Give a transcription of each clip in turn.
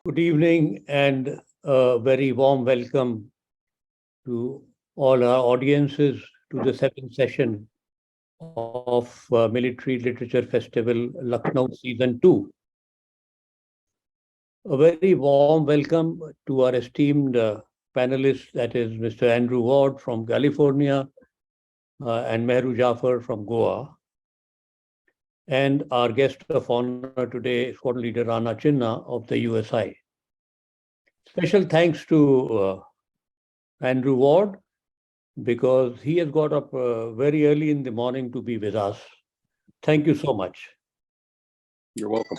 Good evening and a very warm welcome to all our audiences to the seventh session of Military Literature Festival Lucknow Season 2. A very warm welcome to our esteemed panelists, that is Mr. Andrew Ward from California and Mehru Jafar from Goa. And our guest of honor today, Squadron Leader Rana Chinna of the USI. Special thanks to Andrew Ward, because he has got up very early in the morning to be with us. Thank you so much. You're welcome.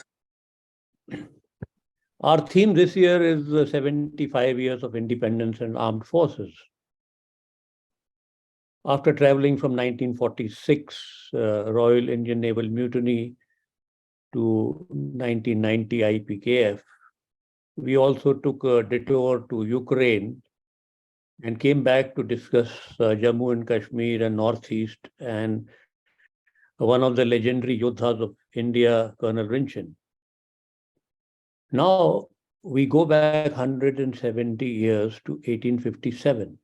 Our theme this year is 75 years of independence and armed forces. After traveling from 1946 Royal Indian Naval Mutiny to 1990 IPKF, we also took a detour to Ukraine and came back to discuss Jammu and Kashmir and Northeast and one of the legendary Yodhas of India, Colonel Rinchin. Now we go back 170 years to 1857.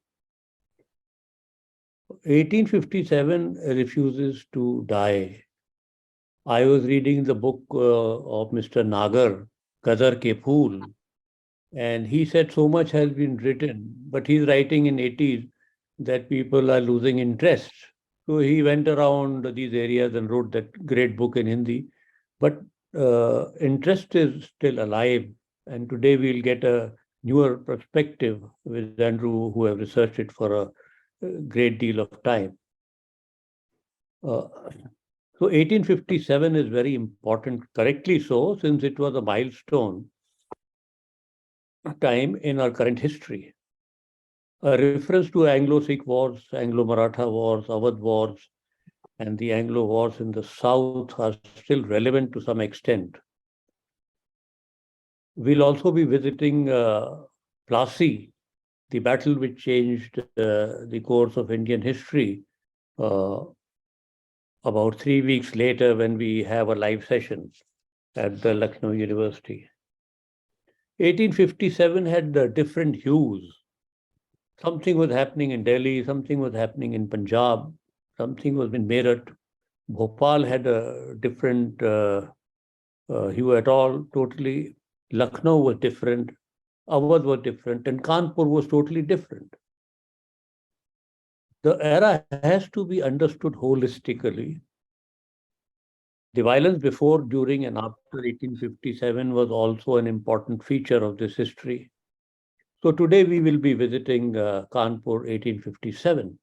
1857 refuses to die. I was reading the book of Mr. Nagar, Qadar Ke Phool, and he said so much has been written, but he's writing in 80s that people are losing interest. So he went around these areas and wrote that great book in Hindi. But interest is still alive. And today we'll get a newer perspective with Andrew, who have researched it for a great deal of time. So 1857 is very important, correctly so, since it was a milestone time in our current history. A reference to Anglo-Sikh wars, Anglo-Maratha wars, Awadh wars, and the Anglo wars in the south are still relevant to some extent. We'll also be visiting Plassey, the battle which changed the course of Indian history, about 3 weeks later when we have a live session at the Lucknow University. 1857 had different hues. Something was happening in Delhi, something was happening in Punjab, something was in Meerut. Bhopal had a different hue at all, totally. Lucknow was different, Awadh was different, and Kanpur was totally different. The era has to be understood holistically. The violence before, during, and after 1857 was also an important feature of this history. So today we will be visiting Kanpur 1857.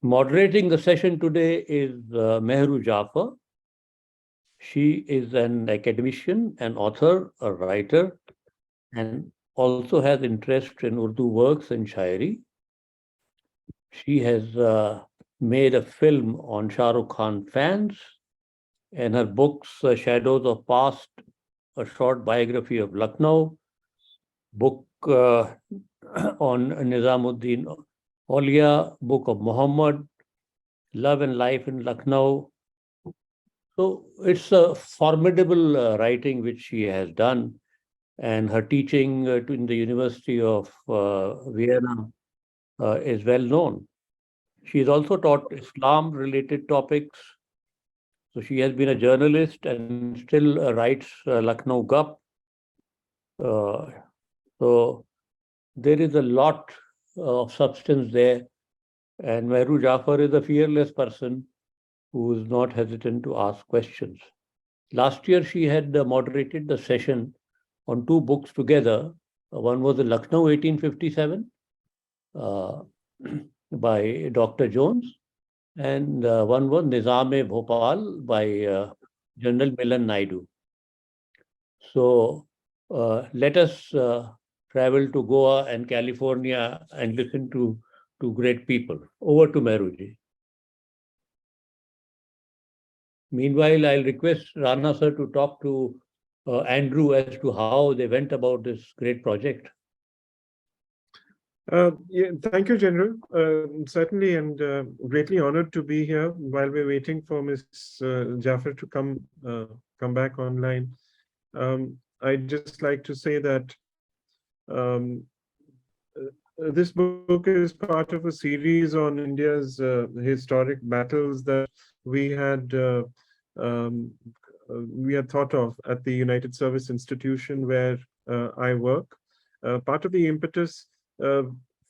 Moderating the session today is Mehru Jafar. She is an academician, an author, a writer, and also has interest in Urdu works and Shairi. She has made a film on Shah Rukh Khan fans, and her books, Shadows of Past, a short biography of Lucknow, book on Nizamuddin Aulia, book of Muhammad, Love and Life in Lucknow. So it's a formidable writing which she has done, and her teaching in the University of Vienna is well known. She has also taught Islam-related topics. So she has been a journalist and still writes Lucknow Gup. So there is a lot of substance there. And Mehru Jafar is a fearless person who is not hesitant to ask questions. Last year, she had moderated the session on 2 books together. One was the Lucknow 1857 by Dr. Jones, and one was Nizam-e-Bhopal by General Milan Naidu. So let us travel to Goa and California and listen to great people. Over to Mehruji. Meanwhile, I'll request Rana sir to talk to Andrew as to how they went about this great project. Yeah, thank you, General. Certainly, and greatly honored to be here while we're waiting for Ms. Jafar to come back online. I'd just like to say that um, this book is part of a series on India's historic battles that we had um, we had thought of at the United Service Institution where I work. Part of the impetus uh,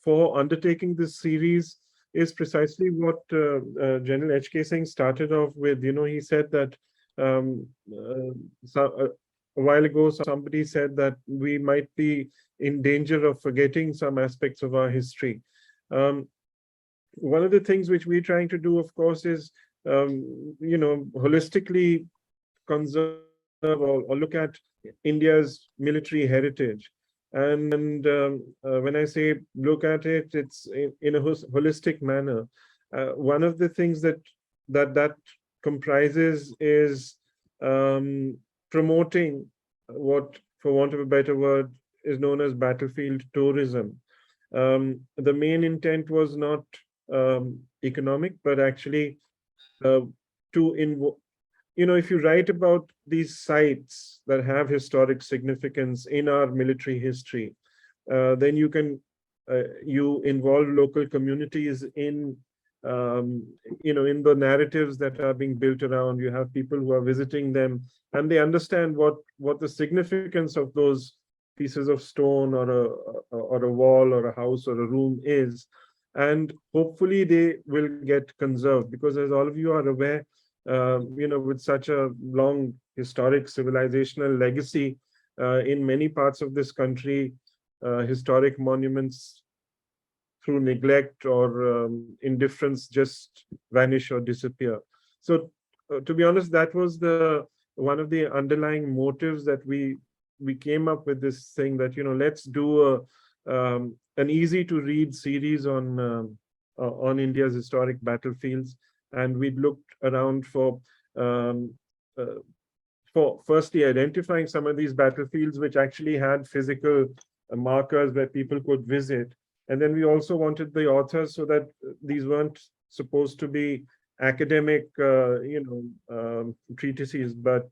for undertaking this series is precisely what General H.K. Singh started off with. You know, he said that um, a while ago, somebody said that we might be in danger of forgetting some aspects of our history. One of the things which we're trying to do, of course, is holistically conserve or look at India's military heritage. And when I say look at it, it's in a holistic manner. One of the things that comprises is promoting what, for want of a better word, is known as battlefield tourism. The main intent was not economic, but actually to if you write about these sites that have historic significance in our military history, then you involve local communities in in the narratives that are being built around. You have people who are visiting them, and they understand what the significance of those pieces of stone or a wall or a house or a room is, and hopefully they will get conserved, because as all of you are aware, with such a long historic civilizational legacy in many parts of this country, historic monuments through neglect or indifference just vanish or disappear. So to be honest, that was one of the underlying motives that we came up with this thing that, let's do an easy to read series on India's historic battlefields. And we looked around for firstly identifying some of these battlefields which actually had physical markers where people could visit. And then we also wanted the authors, so that these weren't supposed to be academic, treatises, but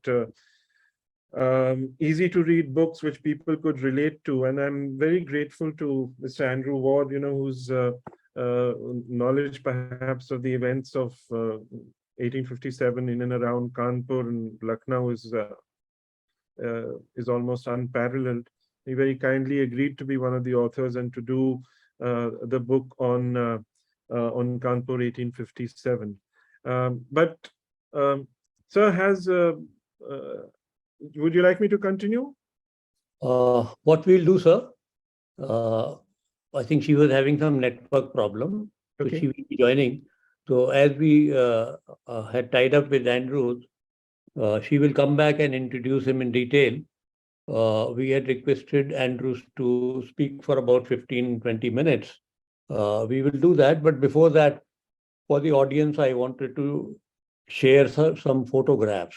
easy to read books which people could relate to. And I'm very grateful to Mr. Andrew Ward, whose knowledge perhaps of the events of 1857 in and around Kanpur and Lucknow is almost unparalleled. He very kindly agreed to be one of the authors and to do the book on Kanpur 1857. Sir, would you like me to continue? What we'll do, sir, I think she was having some network problem, so Okay. she will be joining. So as we had tied up with Andrews, she will come back and introduce him in detail. We had requested Andrews to speak for about 15-20 minutes. We will do that, but before that, for the audience, I wanted to share some photographs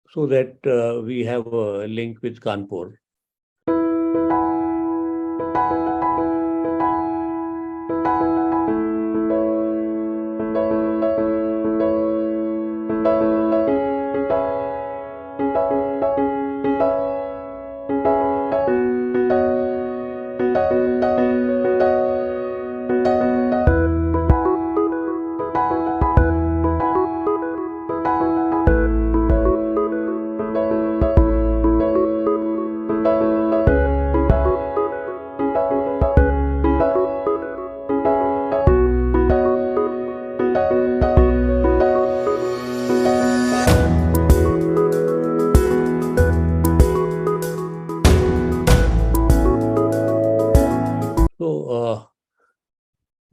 so that we have a link with Kanpur.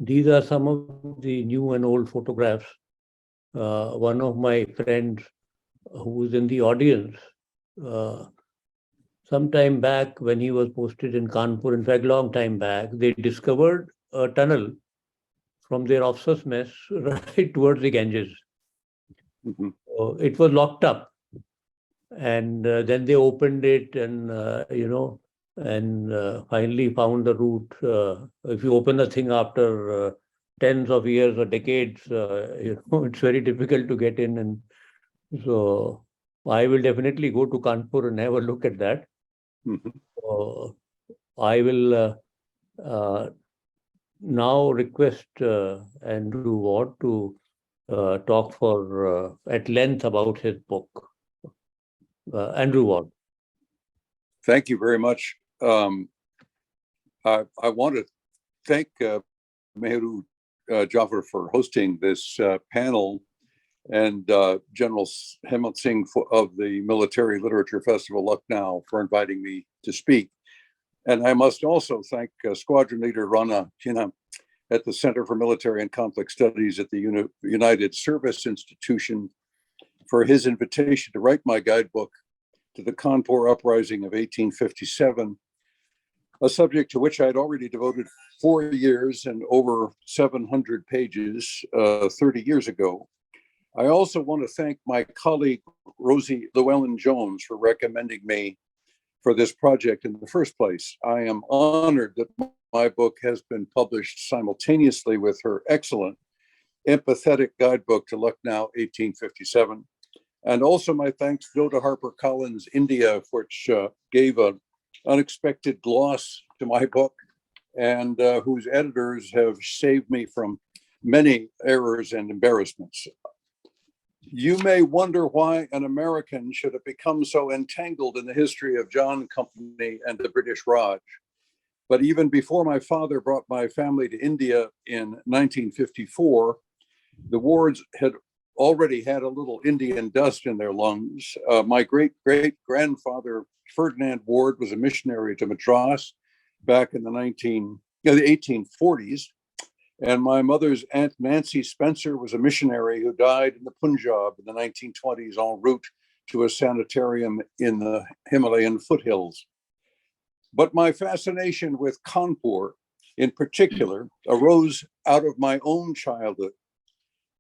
These are some of the new and old photographs. One of my friends who is in the audience, some time back when he was posted in Kanpur, in fact, long time back, they discovered a tunnel from their officers' mess right towards the Ganges. Mhm. So it was locked up. And then they opened it and, finally found the route. If you open the thing after tens of years or decades, it's very difficult to get in. And so I will definitely go to Kanpur and have a look at that. Mhm. I will now request Andrew Ward to talk for at length about his book. Andrew Ward. Thank you very much. I want to thank Mehru Jaffer for hosting this panel, and General Hemant Singh of the Military Literature Festival Lucknow for inviting me to speak. And I must also thank Squadron Leader Rana Jinha at the Center for Military and Conflict Studies at the United Service Institution for his invitation to write my guidebook to the Kanpur Uprising of 1857, a subject to which I had already devoted 4 years and over 700 pages 30 years ago. I also want to thank my colleague, Rosie Llewellyn-Jones, for recommending me for this project in the first place. I am honored that my book has been published simultaneously with her excellent, empathetic guidebook to Lucknow 1857. And also my thanks go to HarperCollins India, which gave an unexpected gloss to my book, and whose editors have saved me from many errors and embarrassments. You may wonder why an American should have become so entangled in the history of John Company and the British Raj. But even before my father brought my family to India in 1954, the Wards had already had a little Indian dust in their lungs. My great-great-grandfather, Ferdinand Ward, was a missionary to Madras back in the 1840s. And my mother's Aunt Nancy Spencer was a missionary who died in the Punjab in the 1920s en route to a sanitarium in the Himalayan foothills. But my fascination with Kanpur in particular arose out of my own childhood.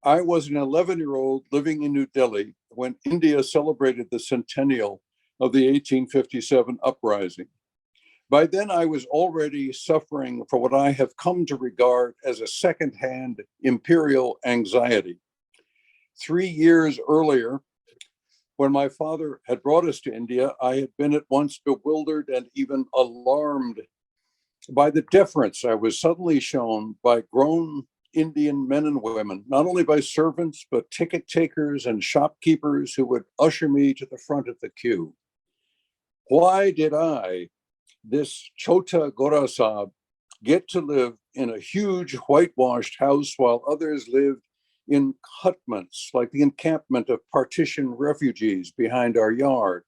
I was an 11-year-old living in New Delhi when India celebrated the centennial of the 1857 uprising. By then, I was already suffering for what I have come to regard as a secondhand imperial anxiety. 3 years earlier, when my father had brought us to India, I had been at once bewildered and even alarmed by the deference I was suddenly shown by grown Indian men and women, not only by servants, but ticket takers and shopkeepers who would usher me to the front of the queue. Why did I, this Chota Gora Sahib, get to live in a huge whitewashed house while others lived in hutments like the encampment of partition refugees behind our yard?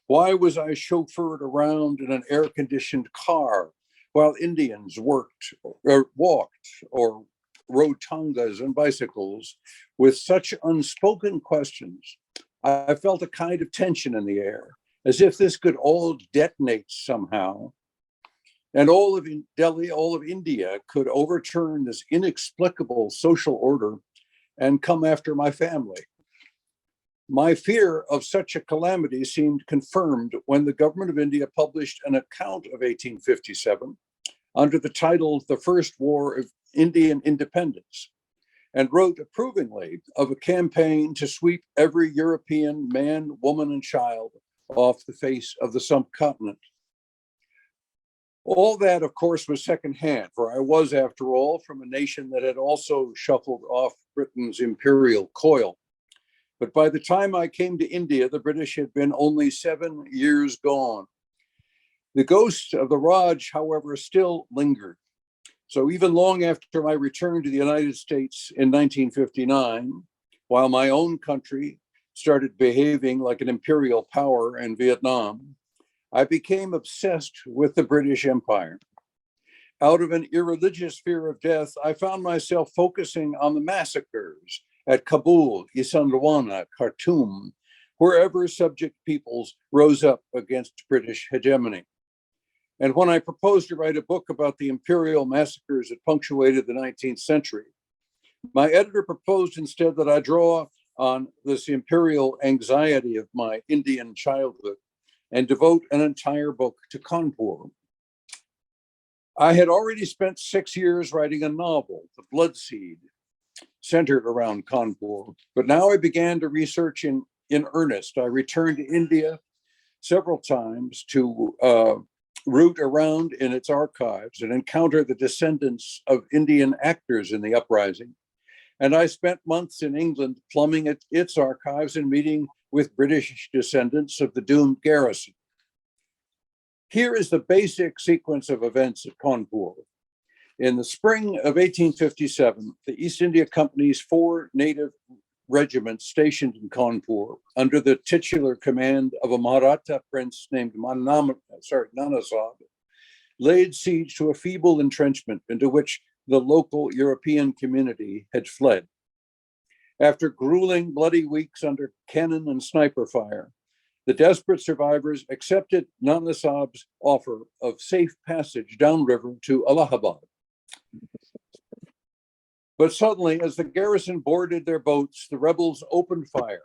Why was I chauffeured around in an air-conditioned car while Indians worked or walked or rode tangas and bicycles with such unspoken questions? I felt a kind of tension in the air, as if this could all detonate somehow. And all of Delhi, all of India could overturn this inexplicable social order and come after my family. My fear of such a calamity seemed confirmed when the government of India published an account of 1857 under the title The First War of Indian Independence, and wrote approvingly of a campaign to sweep every European man, woman, and child off the face of the subcontinent. All that, of course, was secondhand, for I was, after all, from a nation that had also shuffled off Britain's imperial coil. But by the time I came to India, the British had been only 7 years gone. The ghost of the Raj, however, still lingered. So even long after my return to the United States in 1959, while my own country started behaving like an imperial power in Vietnam, I became obsessed with the British Empire. Out of an irreligious fear of death, I found myself focusing on the massacres at Kabul, Isandlwana, Khartoum, wherever subject peoples rose up against British hegemony. And when I proposed to write a book about the imperial massacres that punctuated the 19th century, my editor proposed instead that I draw on this imperial anxiety of my Indian childhood and devote an entire book to Kanpur. I had already spent 6 years writing a novel, The Blood Seed, centered around Kanpur, but now I began to research in in earnest. I returned to India several times to root around in its archives and encounter the descendants of Indian actors in the uprising. And I spent months in England plumbing its archives and meeting with British descendants of the doomed garrison. Here is the basic sequence of events at Cawnpore. In the spring of 1857, the East India Company's 4 native regiments stationed in Cawnpore under the titular command of a Maratha prince named Nana Sahib laid siege to a feeble entrenchment into which the local European community had fled. After grueling, bloody weeks under cannon and sniper fire, the desperate survivors accepted Nana Sahib's offer of safe passage downriver to Allahabad. But suddenly, as the garrison boarded their boats, the rebels opened fire.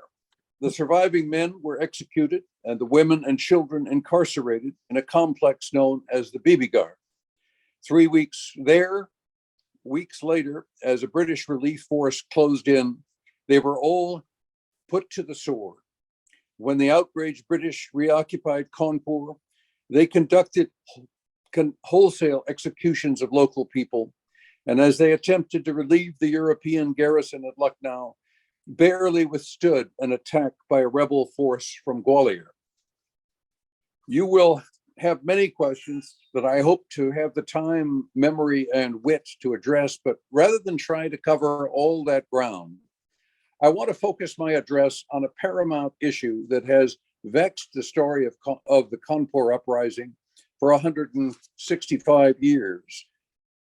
The surviving men were executed and the women and children incarcerated in a complex known as the Bibigarh. 3 weeks later, as a British relief force closed in, they were all put to the sword. When the outraged British reoccupied Cawnpore, they conducted wholesale executions of local people. And as they attempted to relieve the European garrison at Lucknow, barely withstood an attack by a rebel force from Gwalior. You will have many questions that I hope to have the time, memory, and wit to address, but rather than try to cover all that ground, I want to focus my address on a paramount issue that has vexed the story of the Cawnpore uprising for 165 years.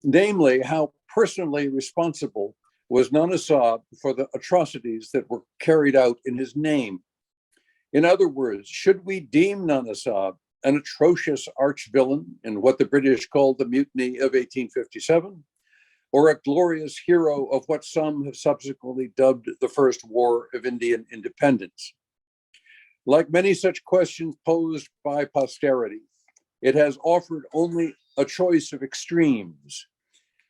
Namely, how personally responsible was Nana Sahib for the atrocities that were carried out in his name. In other words, should we deem Nana Sahib an atrocious arch-villain in what the British called the Mutiny of 1857, or a glorious hero of what some have subsequently dubbed the First War of Indian Independence? Like many such questions posed by posterity, it has offered only a choice of extremes.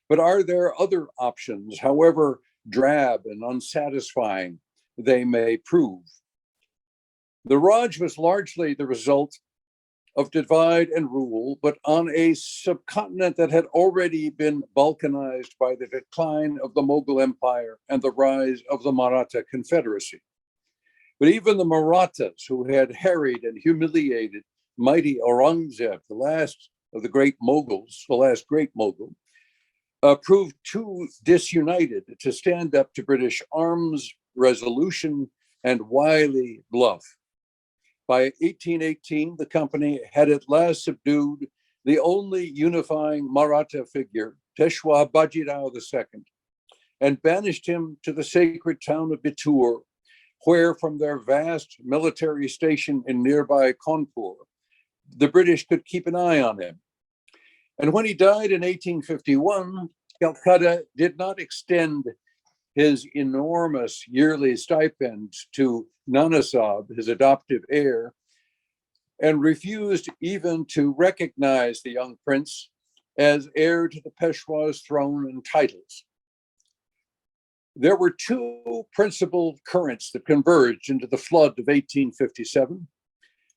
But are there other options, however drab and unsatisfying they may prove? The Raj was largely the result of divide and rule, but on a subcontinent that had already been balkanized by the decline of the Mughal Empire and the rise of the Maratha Confederacy. But even the Marathas, who had harried and humiliated mighty Aurangzeb, the last of the great Mughals, the last great Mughal, proved too disunited to stand up to British arms, resolution, and wily bluff. By 1818, the company had at last subdued the only unifying Maratha figure, Peshwa Bajirao II, and banished him to the sacred town of Bittur, where from their vast military station in nearby Cawnpur, the British could keep an eye on him. And when he died in 1851, Calcutta did not extend his enormous yearly stipend to Nana Sahib, his adoptive heir, and refused even to recognize the young prince as heir to the Peshwa's throne and titles. There were 2 principal currents that converged into the flood of 1857: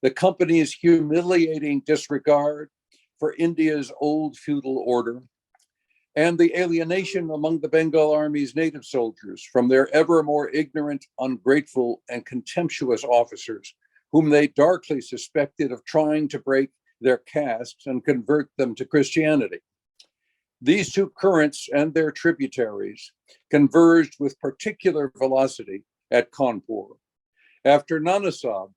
the company's humiliating disregard for India's old feudal order, and the alienation among the Bengal Army's native soldiers from their ever more ignorant, ungrateful, and contemptuous officers, whom they darkly suspected of trying to break their castes and convert them to Christianity. These 2 currents and their tributaries converged with particular velocity at Cawnpur. After Nana Sahib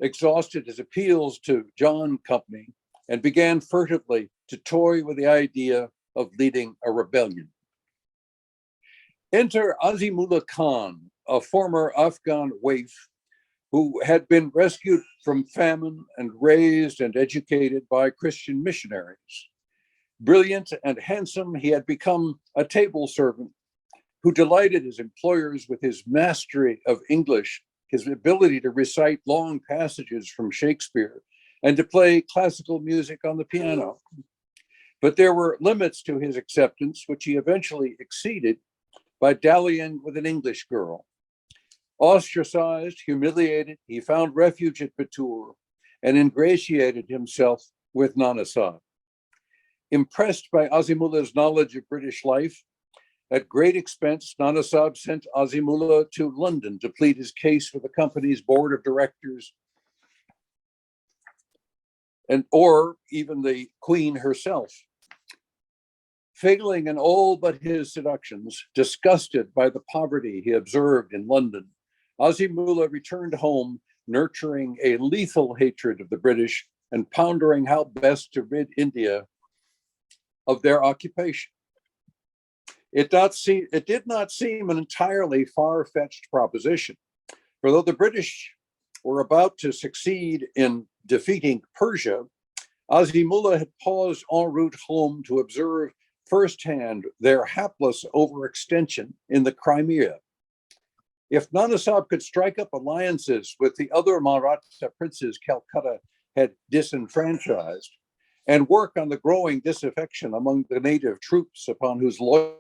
exhausted his appeals to John Company and began furtively to toy with the idea of leading a rebellion. Enter Azimullah Khan, a former Afghan waif who had been rescued from famine and raised and educated by Christian missionaries. Brilliant and handsome, he had become a table servant who delighted his employers with his mastery of English, his ability to recite long passages from Shakespeare, and to play classical music on the piano. But there were limits to his acceptance, which he eventually exceeded by dallying with an English girl. Ostracized, humiliated, he found refuge at Batur and ingratiated himself with Nana Sahib. Impressed by Azimullah's knowledge of British life, at great expense, Nana Sahib sent Azimullah to London to plead his case for the company's board of directors or even the Queen herself. Failing in all but his seductions, disgusted by the poverty he observed in London, Azimullah returned home, nurturing a lethal hatred of the British and pondering how best to rid India of their occupation. It did not seem an entirely far-fetched proposition, for though the British were about to succeed in defeating Persia, Azimullah had paused en route home to observe firsthand their hapless overextension in the Crimea. If Nana Sahib could strike up alliances with the other Maratha princes Calcutta had disenfranchised and work on the growing disaffection among the native troops upon whose loyalty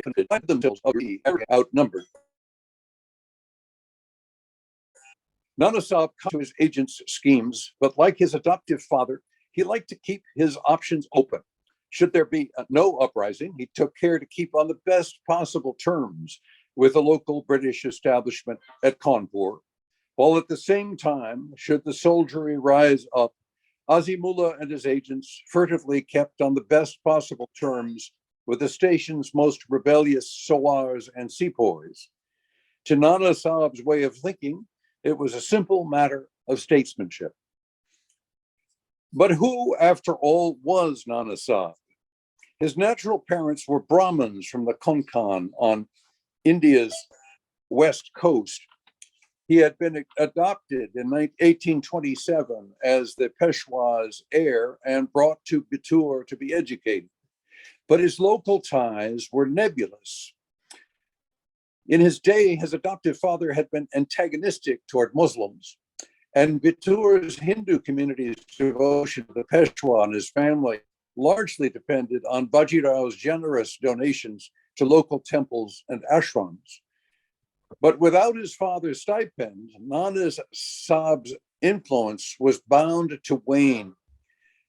could find themselves outnumbered. Nana Sahib caught to his agent's schemes, but like his adoptive father, he liked to keep his options open. Should there be no uprising, he took care to keep on the best possible terms with the local British establishment at Kanpur, while at the same time, should the soldiery rise up, Azimullah and his agents furtively kept on the best possible terms with the station's most rebellious sawars and sepoys. To Nana Sahib's way of thinking, it was a simple matter of statesmanship. But who, after all, was Nana Sahib? His natural parents were Brahmins from the Konkan on India's west coast. He had been adopted in 1827 as the Peshwa's heir and brought to Batur to be educated. But his local ties were nebulous. In his day, his adoptive father had been antagonistic toward Muslims, and Batur's Hindu community's devotion to the Peshwa and his family largely depended on Bajiraw's generous donations to local temples and ashrams. But without his father's stipend, Nana Sahib's influence was bound to wane.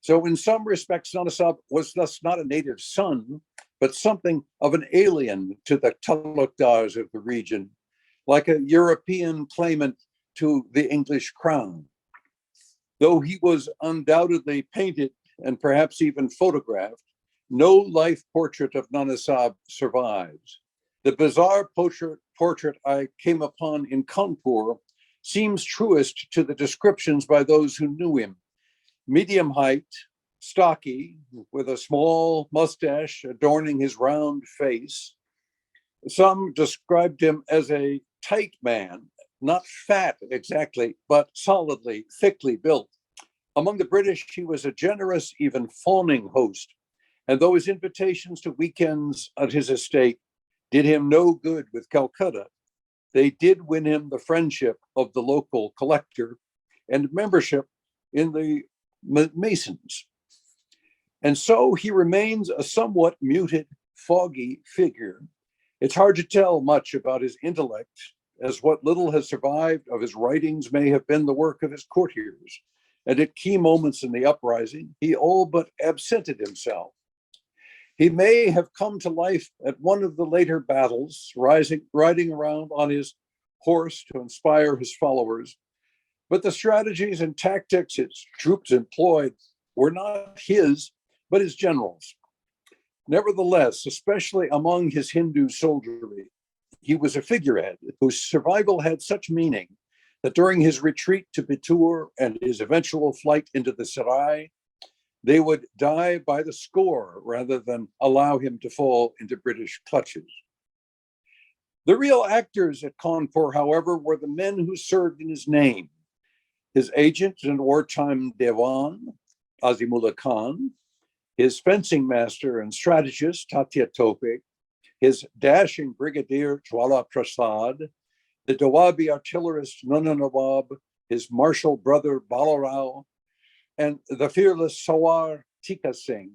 So in some respects, Nana Sahib was thus not a native son, but something of an alien to the talukdars of the region, like a European claimant to the English crown. Though he was undoubtedly painted and perhaps even photographed, no life portrait of Nana Sahib survives. The bizarre portrait I came upon in Kanpur seems truest to the descriptions by those who knew him. Medium height, stocky, with a small mustache adorning his round face. Some described him as a tight man, not fat exactly, but solidly, thickly built. Among the British, he was a generous, even fawning host. And though his invitations to weekends at his estate did him no good with Calcutta, they did win him the friendship of the local collector and membership in the Masons. And so he remains a somewhat muted, foggy figure. It's hard to tell much about his intellect, as what little has survived of his writings may have been the work of his courtiers. And at key moments in the uprising, he all but absented himself. He may have come to life at one of the later battles, riding around on his horse to inspire his followers. But the strategies and tactics his troops employed were not his, but his generals. Nevertheless, especially among his Hindu soldiery, he was a figurehead whose survival had such meaning that during his retreat to Batur and his eventual flight into the Sarai, they would die by the score rather than allow him to fall into British clutches. The real actors at Kanpur, however, were the men who served in his name. His agent and wartime Dewan, Azimullah Khan, his fencing master and strategist, Tatya Tope, his dashing brigadier, Jwala Prasad, the Doabi artillerist, Nana Nawab, his martial brother, Balarao, and the fearless Sawar Tika Singh,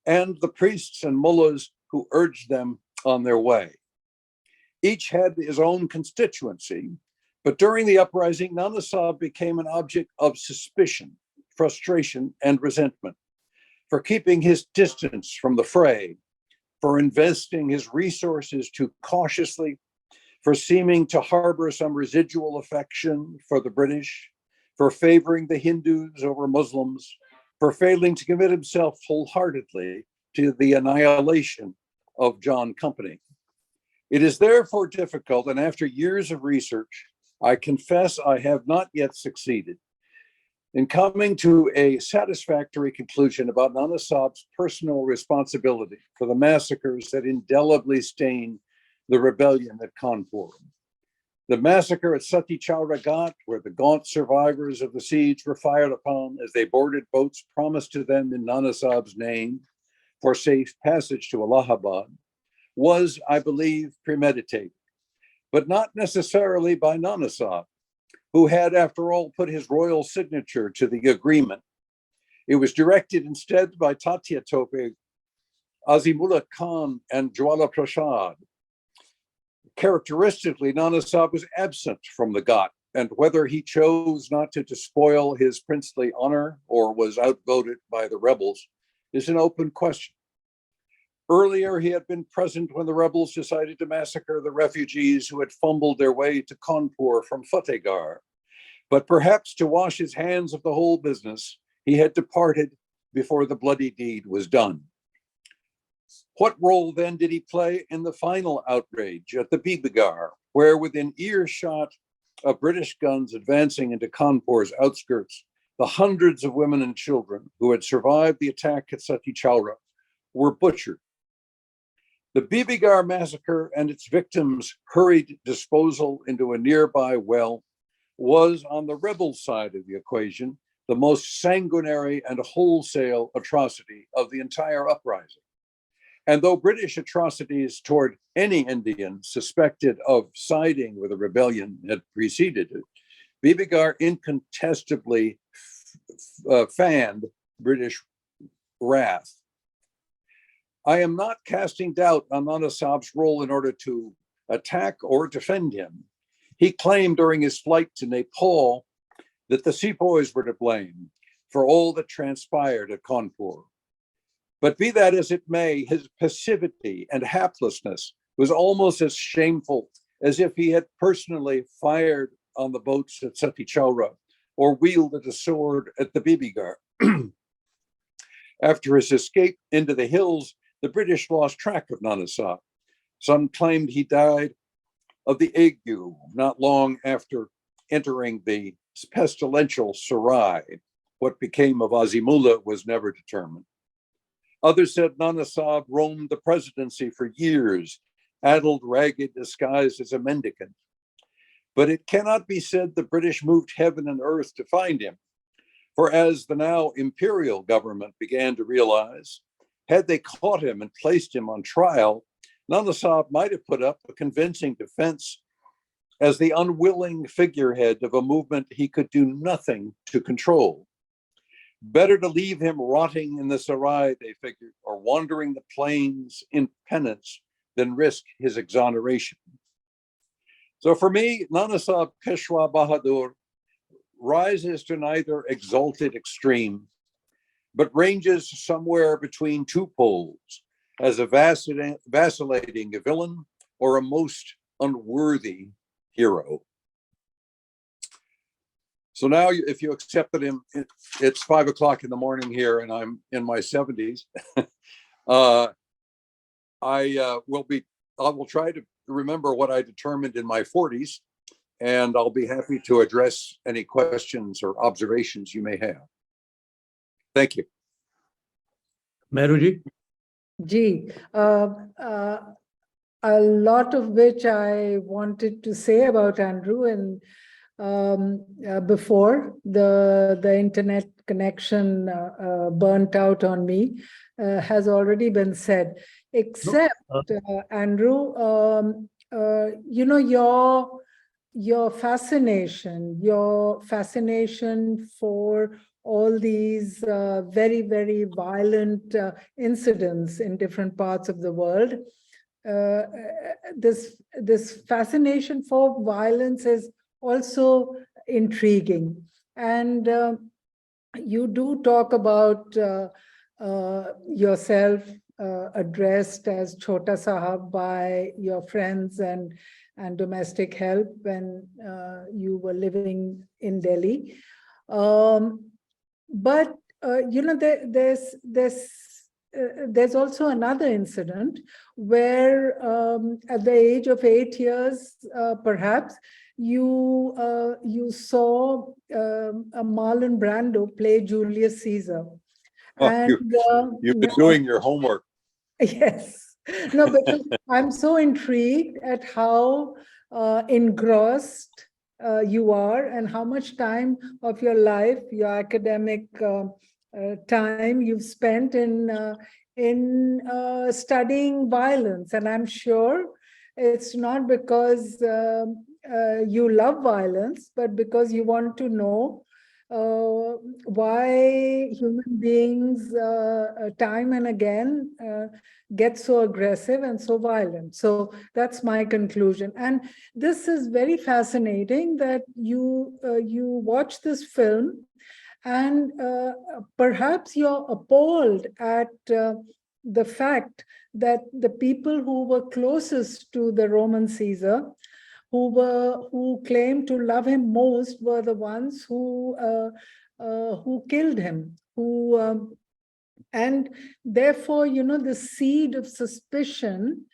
and the priests and mullahs who urged them on their way. Each had his own constituency, but during the uprising, Nana Sahib became an object of suspicion, frustration, and resentment for keeping his distance from the fray, for investing his resources too cautiously, for seeming to harbor some residual affection for the British, for favoring the Hindus over Muslims, for failing to commit himself wholeheartedly to the annihilation of John Company. It is therefore difficult, and after years of research, I confess I have not yet succeeded in coming to a satisfactory conclusion about Nana Sahib's personal responsibility for the massacres that indelibly stain the rebellion at Kanpur. The massacre at Sati Chowra Ghat, where the gaunt survivors of the siege were fired upon as they boarded boats promised to them in Nana Sahib's name for safe passage to Allahabad, was, I believe, premeditated, but not necessarily by Nana Sahib, who had, after all, put his royal signature to the agreement. It was directed instead by Tatya Tope, Azimullah Khan, and Jwala Prasad. Characteristically, Nana Sahib was absent from the Ghat, and whether he chose not to despoil his princely honor or was outvoted by the rebels is an open question. Earlier, he had been present when the rebels decided to massacre the refugees who had fumbled their way to Kanpur from Fatehgarh. But perhaps to wash his hands of the whole business, he had departed before the bloody deed was done. What role then did he play in the final outrage at the Bibigarh, where within earshot of British guns advancing into Kanpur's outskirts, the hundreds of women and children who had survived the attack at Sati Chowra were butchered? The Bibigarh massacre and its victims' hurried disposal into a nearby well was, on the rebel side of the equation, the most sanguinary and wholesale atrocity of the entire uprising. And though British atrocities toward any Indian suspected of siding with a rebellion had preceded it, Bibigarh incontestably fanned British wrath. I am not casting doubt on Nana Sahib's role in order to attack or defend him. He claimed during his flight to Nepal that the sepoys were to blame for all that transpired at Kanpur. But be that as it may, his passivity and haplessness was almost as shameful as if he had personally fired on the boats at Sati Chowra or wielded a sword at the Bibigarh. After his escape into the hills, the British lost track of Nana Sahib. Some claimed he died of the ague not long after entering the pestilential Sarai. What became of Azimullah was never determined. Others said Nana Sahib roamed the presidency for years, addled, ragged, disguised as a mendicant. But it cannot be said the British moved heaven and earth to find him. For as the now imperial government began to realize, had they caught him and placed him on trial, Nana Sahib might have put up a convincing defense as the unwilling figurehead of a movement he could do nothing to control. Better to leave him rotting in the Sarai, they figured, or wandering the plains in penance than risk his exoneration. So for me, Nana Sahib Peshwa Bahadur rises to neither exalted extreme, but ranges somewhere between two poles as a vacillating villain or a most unworthy hero. So now, if you accepted him, it's 5 o'clock in the morning here, and I'm in my 70s. I will try to remember what I determined in my 40s, and I'll be happy to address any questions or observations you may have. Thank you. Mehruji? Gee, a lot of which I wanted to say about Andrew, and before the internet connection burnt out on me, has already been said, except Andrew, you know, your fascination for all these very, very violent incidents in different parts of the world. This fascination for violence is also intriguing. And you do talk about yourself addressed as Chota Sahab by your friends and domestic help when you were living in Delhi. But you know, there's also another incident where at the age of 8 years, perhaps, you saw a Marlon Brando play Julius Caesar. Oh, And you've been doing your homework. yes, no, because I'm so intrigued at how engrossed you are and how much time of your life, your academic time you've spent in studying violence. And I'm sure it's not because you love violence, but because you want to know why human beings time and again get so aggressive and so violent. So that's my conclusion. And this is very fascinating that you watch this film and perhaps you're appalled at the fact that the people who were closest to the Roman Caesar, who claimed to love him most, were the ones who killed him, and therefore, you know, the seed of suspicion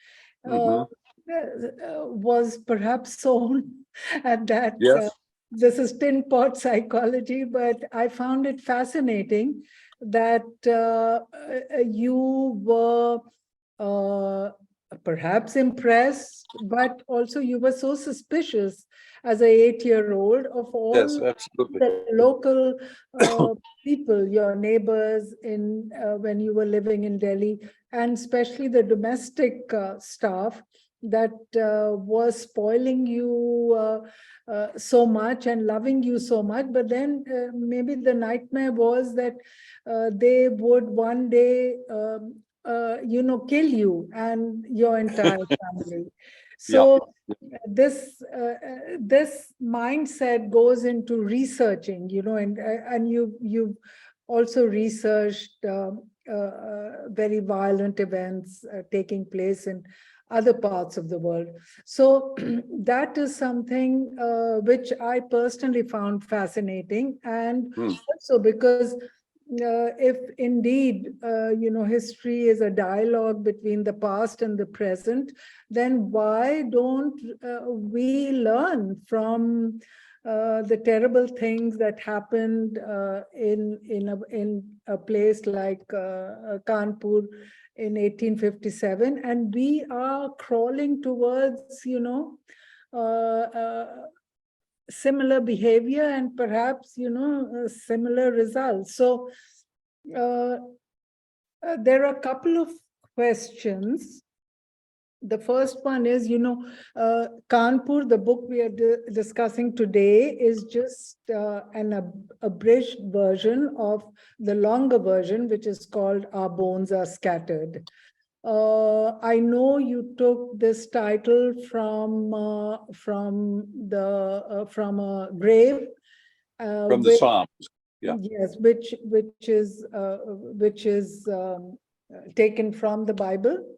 Mhm. was perhaps sown at that. Yes. This is tin pot psychology, but I found it fascinating that you were perhaps impressed, but also you were so suspicious as an 8-year-old of all Yes, absolutely. the local people, your neighbors in when you were living in Delhi, and especially the domestic staff that was spoiling you so much and loving you so much. But then maybe the nightmare was that they would one day you know, kill you and your entire family. So this mindset goes into researching, you know, and you've also researched very violent events taking place in other parts of the world. So that is something which I personally found fascinating, and also because if indeed, you know, history is a dialogue between the past and the present, then why don't we learn from the terrible things that happened in a place like Kanpur in 1857, and we are crawling towards, you know, similar behavior and perhaps, you know, similar results. So there are a couple of questions. The first one is, you know, Kanpur, the book we are discussing today, is just an abridged version of the longer version, which is called Our Bones Are Scattered. I know you took this title from a grave. From the Psalms. Yeah. Yes, which is taken from the Bible.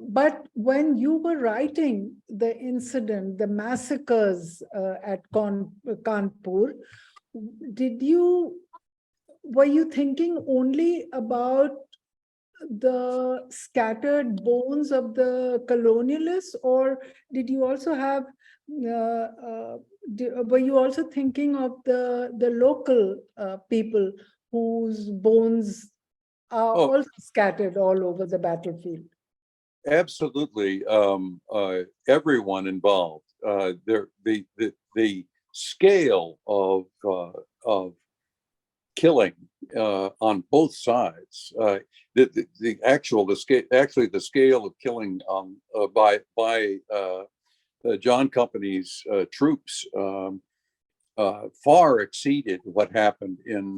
But when you were writing the incident, the massacres at Kanpur, were you thinking only about the scattered bones of the colonialists, or did you also have were you also thinking of the local people whose bones are also scattered all over the battlefield? Absolutely. Everyone involved. The scale of killing on both sides. The scale of killing by John Company's troops far exceeded what happened in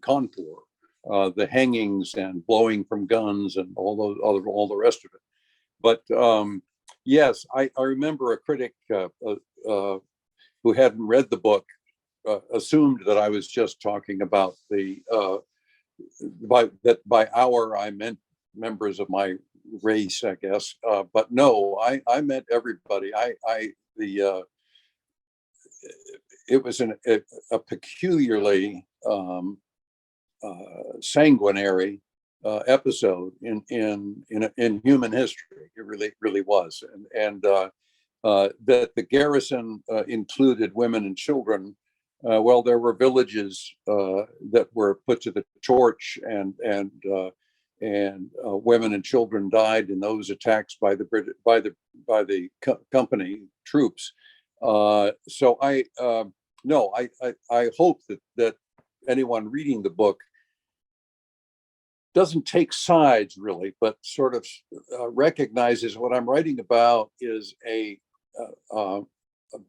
Kanpur, the hangings and blowing from guns and all the rest of it. But yes, I remember a critic who hadn't read the book assumed that I was just talking about by our I meant members of my race, I guess. But no, I meant everybody. It was a peculiarly sanguinary episode in human history. It really was, and that the garrison included women and children. Well, there were villages that were put to the torch, and women and children died in those attacks by the company troops. So I hope that anyone reading the book doesn't take sides really, but sort of recognizes what I'm writing about is a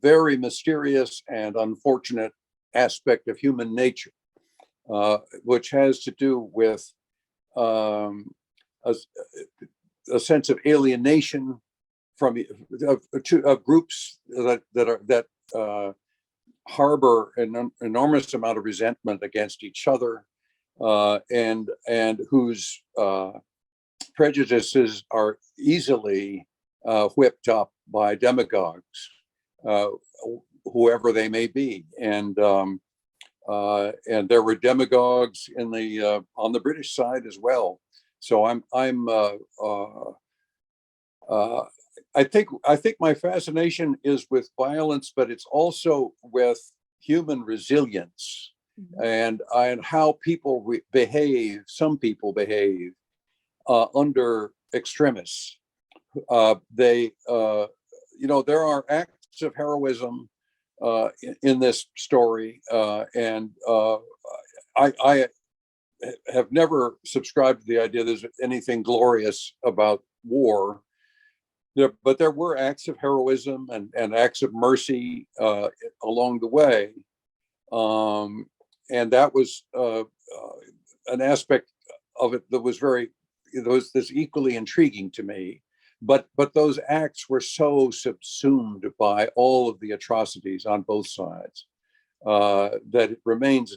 very mysterious and unfortunate aspect of human nature, which has to do with a sense of alienation from groups that harbor an enormous amount of resentment against each other, and whose prejudices are easily whipped up by demagogues, whoever they may be, and there were demagogues on the British side as well. So I think my fascination is with violence, but it's also with human resilience and how people behave. Some people behave under extremists. There are acts of heroism in this story, and I have never subscribed to the idea there's anything glorious about war. But there were acts of heroism and acts of mercy along the way, and that was an aspect of it that was this equally intriguing to me. But those acts were so subsumed by all of the atrocities on both sides that it remains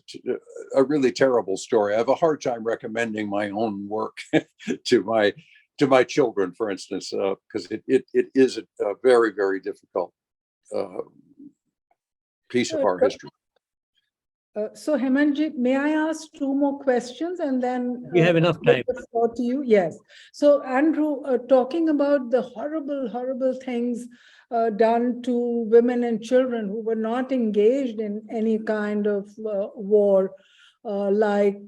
a really terrible story. I have a hard time recommending my own work to my children, for instance, because it is a very, very difficult piece of our history. So Hemanjit, may I ask two more questions and then We have enough time. the floor to you? Yes. So Andrew, talking about the horrible, horrible things done to women and children who were not engaged in any kind of war, like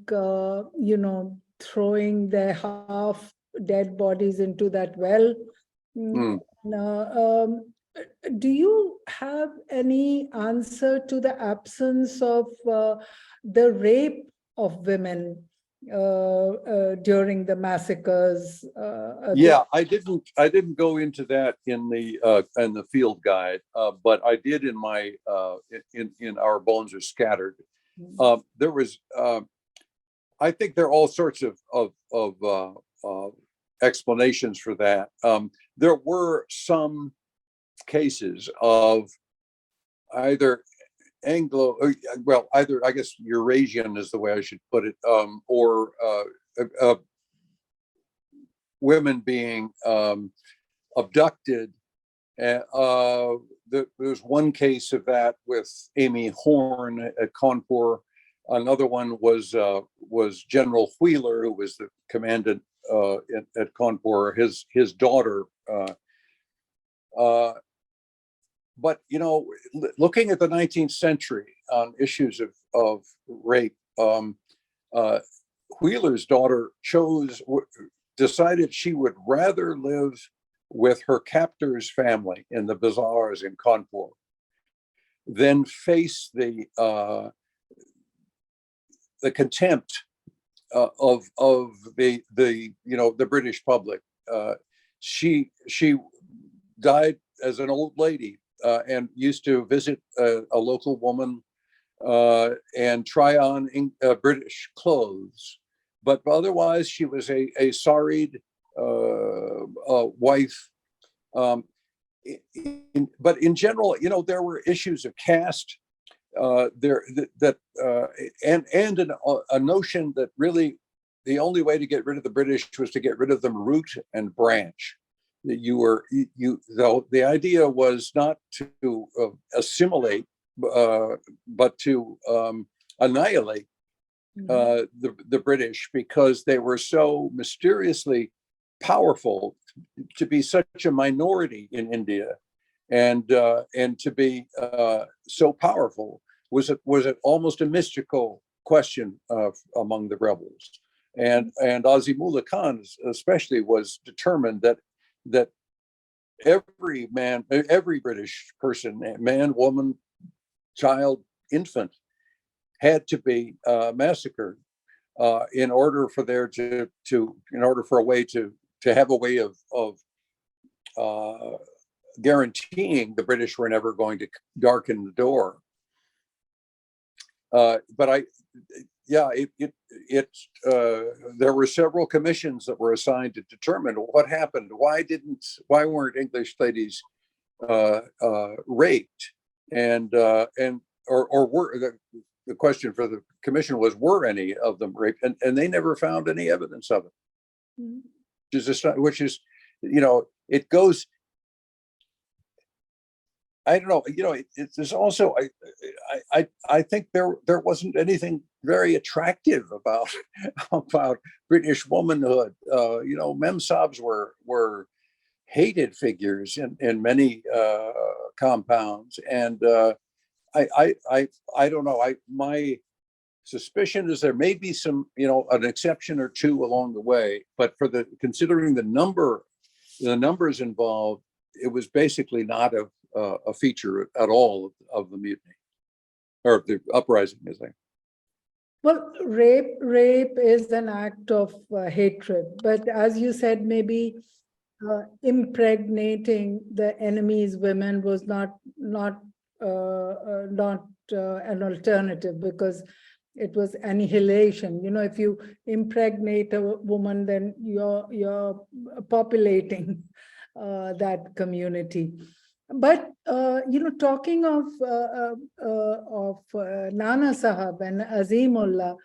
throwing their half dead bodies into that well. Do you have any answer to the absence of the rape of women during the massacres? Yeah, I didn't go into that in the field guide, but I did in my in Our Bones Are Scattered. There was, I think there are all sorts of explanations for that. There were some cases of either either I guess Eurasian is the way I should put it, or women being abducted. There's one case of that with Amy Horn at Kanpur. Another one was General Wheeler, who was the commandant at Kanpur. His daughter. But looking at the 19th century on issues of rape, Wheeler's daughter decided she would rather live with her captor's family in the bazaars in Kanpur than face the contempt of the British public. She died as an old lady and used to visit a local woman and try on British clothes. But otherwise, she was a sorried wife. But in general, you know, there were issues of caste and a notion that really the only way to get rid of the British was to get rid of them root and branch. That though the idea was not to assimilate, but to annihilate the British, because they were so mysteriously powerful to be such a minority in India, and to be so powerful was almost a mystical question among the rebels. And Azimullah Khan especially was determined that every British person, man, woman, child, infant, had to be massacred in order for a way to have a way of guaranteeing the British were never going to darken the door. But there were several commissions that were assigned to determine what happened. Why weren't English ladies raped? Or were the question for the commission was, were any of them raped? And they never found any evidence of it. Mm-hmm. Which is, you know, it goes. I don't know. You know, there's also I think there wasn't anything very attractive about British womanhood. You know, memsahibs were hated figures in many compounds, and I don't know. My suspicion is there may be some, you know, an exception or two along the way, but considering the numbers involved, it was basically not a feature at all of the mutiny or the uprising, as they. Well, rape is an act of hatred, but as you said, maybe impregnating the enemy's women was not an alternative, because it was annihilation. You know, if you impregnate a woman, then you're populating that community. But you know, talking of Nana Sahab and Azimullah,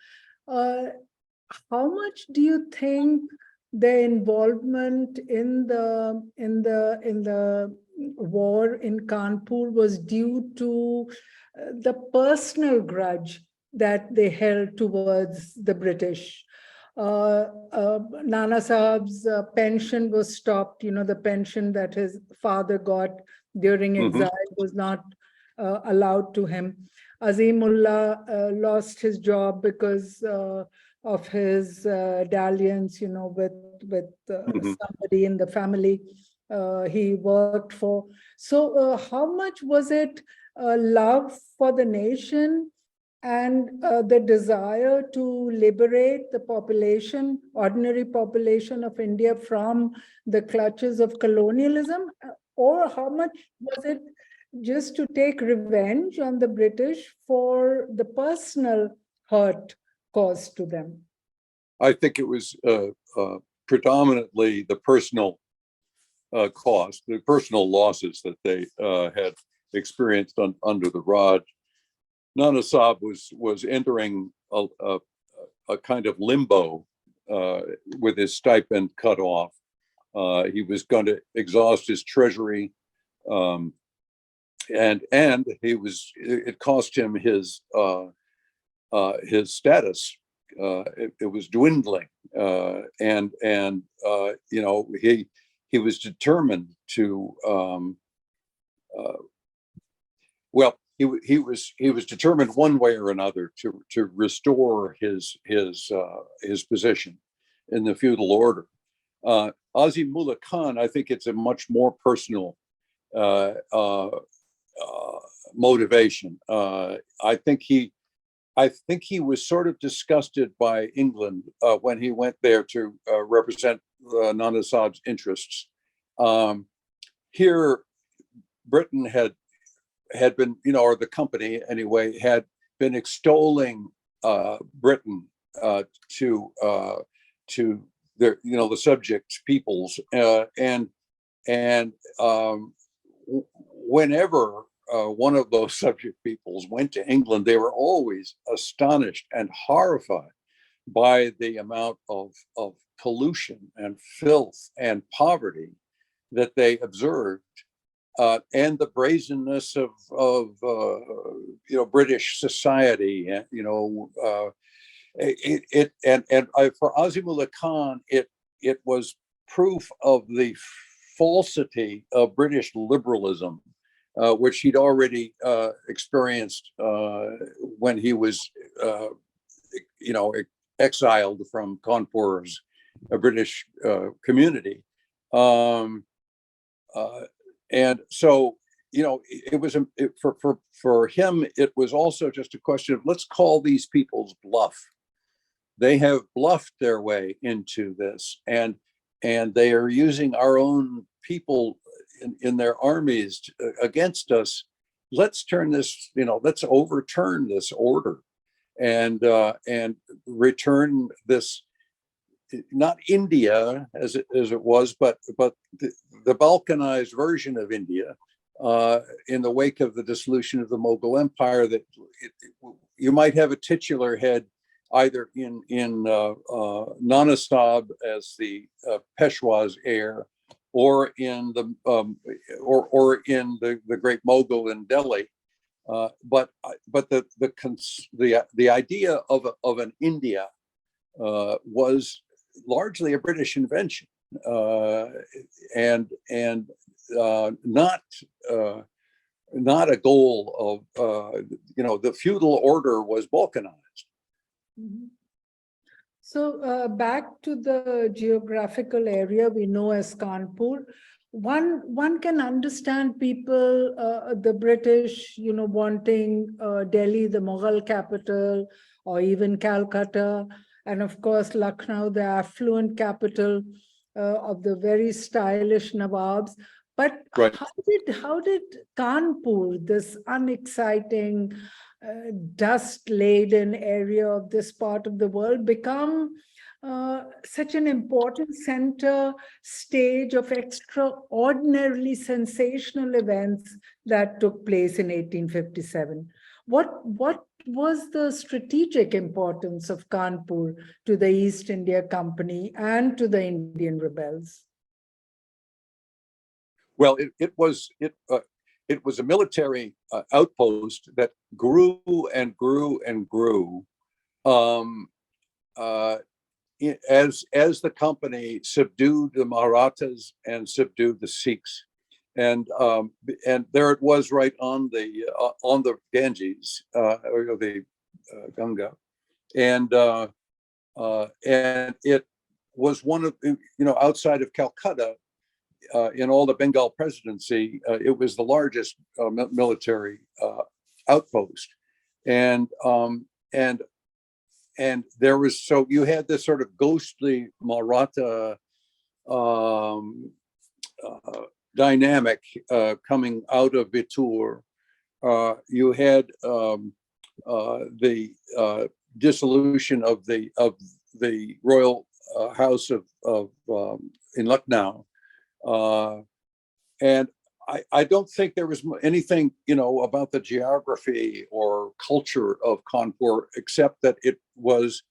how much do you think their involvement in the war in Kanpur was due to the personal grudge that they held towards the British? Nana Sahab's pension was stopped. You know, the pension that his father got during exile was not allowed to him. Azimullah lost his job because of his dalliance, you know, with somebody in the family he worked for. So how much was it love for the nation and the desire to liberate the population, ordinary population of India, from the clutches of colonialism? Or how much was it just to take revenge on the British for the personal hurt caused to them? I think it was predominantly the personal cost, the personal losses that they had experienced under the Raj. Nana Sahib was entering a kind of limbo with his stipend cut off. He was going to exhaust his treasury, and it cost him his status. It was dwindling, and you know, he was determined to he was determined one way or another to restore his position in the feudal order. Azimullah Khan, I think it's a much more personal motivation. I think he was sort of disgusted by England when he went there to represent Nana Sahib's interests. Here, Britain had had been, or the company anyway, had been extolling Britain to their, the subject peoples, and whenever one of those subject peoples went to England, they were always astonished and horrified by the amount of pollution and filth and poverty that they observed, and the brazenness of British society, and for Azimullah Khan, it was proof of the falsity of British liberalism, which he'd already experienced when he was, exiled from Kanpur's British community. And so, it was for him, it was also just a question of, let's call these people's bluff. They have bluffed their way into this, and they are using our own people in their armies against us. Let's turn this, let's overturn this order and return this, not India as it was, but the Balkanized version of India, in the wake of the dissolution of the Mughal Empire. That you might have a titular head either in Nana Sahib as the Peshwa's heir, or in the great Mughal in Delhi. But the idea of an India was largely a British invention, and not a goal of the feudal order was balkanized. Mhm. So back to the geographical area we know as Kanpur, one can understand people, the British, wanting Delhi, the Mughal capital, or even Calcutta, and of course Lucknow, the affluent capital of the very stylish Nawabs. But Right. how did Kanpur, this unexciting, dust-laden area of this part of the world, become such an important center stage of extraordinarily sensational events that took place in 1857? What was the strategic importance of Kanpur to the East India Company and to the Indian rebels? Well, it was a military outpost that grew and grew and grew, as the company subdued the Marathas and subdued the Sikhs, and there it was, right on the Ganges, or the Ganga, and it was one of, outside of Calcutta, in all the Bengal presidency, it was the largest military outpost, and there was, so you had this sort of ghostly Maratha dynamic coming out of Bittur. You had the dissolution of the royal house of in Lucknow, and I don't think there was anything, about the geography or culture of Kanpur, except that it was,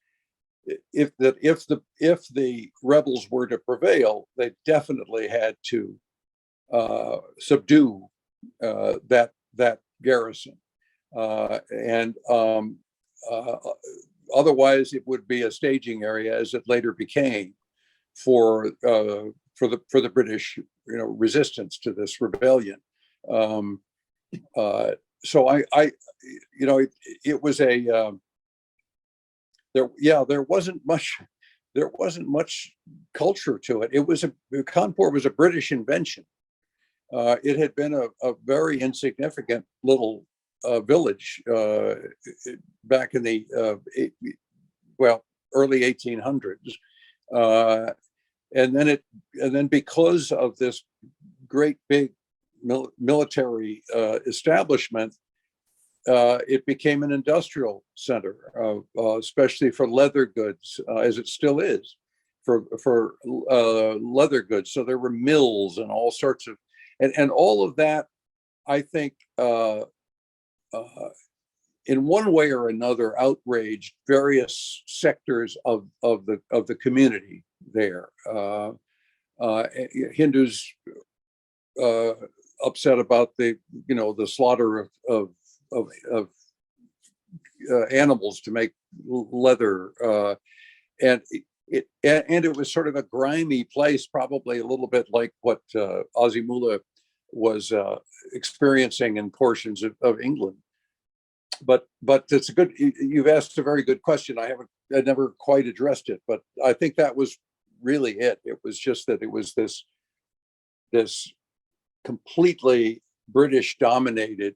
if the rebels were to prevail, they definitely had to subdue that garrison, and otherwise it would be a staging area, as it later became, for the British, resistance to this rebellion. So it was a there wasn't much culture to it. Kanpur was a British invention. It had been a very insignificant little village back in the early 1800s. And then because of this great big military establishment, it became an industrial center, especially for leather goods, as it still is for leather goods. So there were mills and all sorts of, and all of that, I think, in one way or another, outraged various sectors of the community there. Hindus upset about the slaughter of animals to make leather, and it was sort of a grimy place, probably a little bit like what Azimullah was experiencing in portions of England. But it's a good. You've asked a very good question. I never quite addressed it, but I think that was really it. It was just that it was this completely British dominated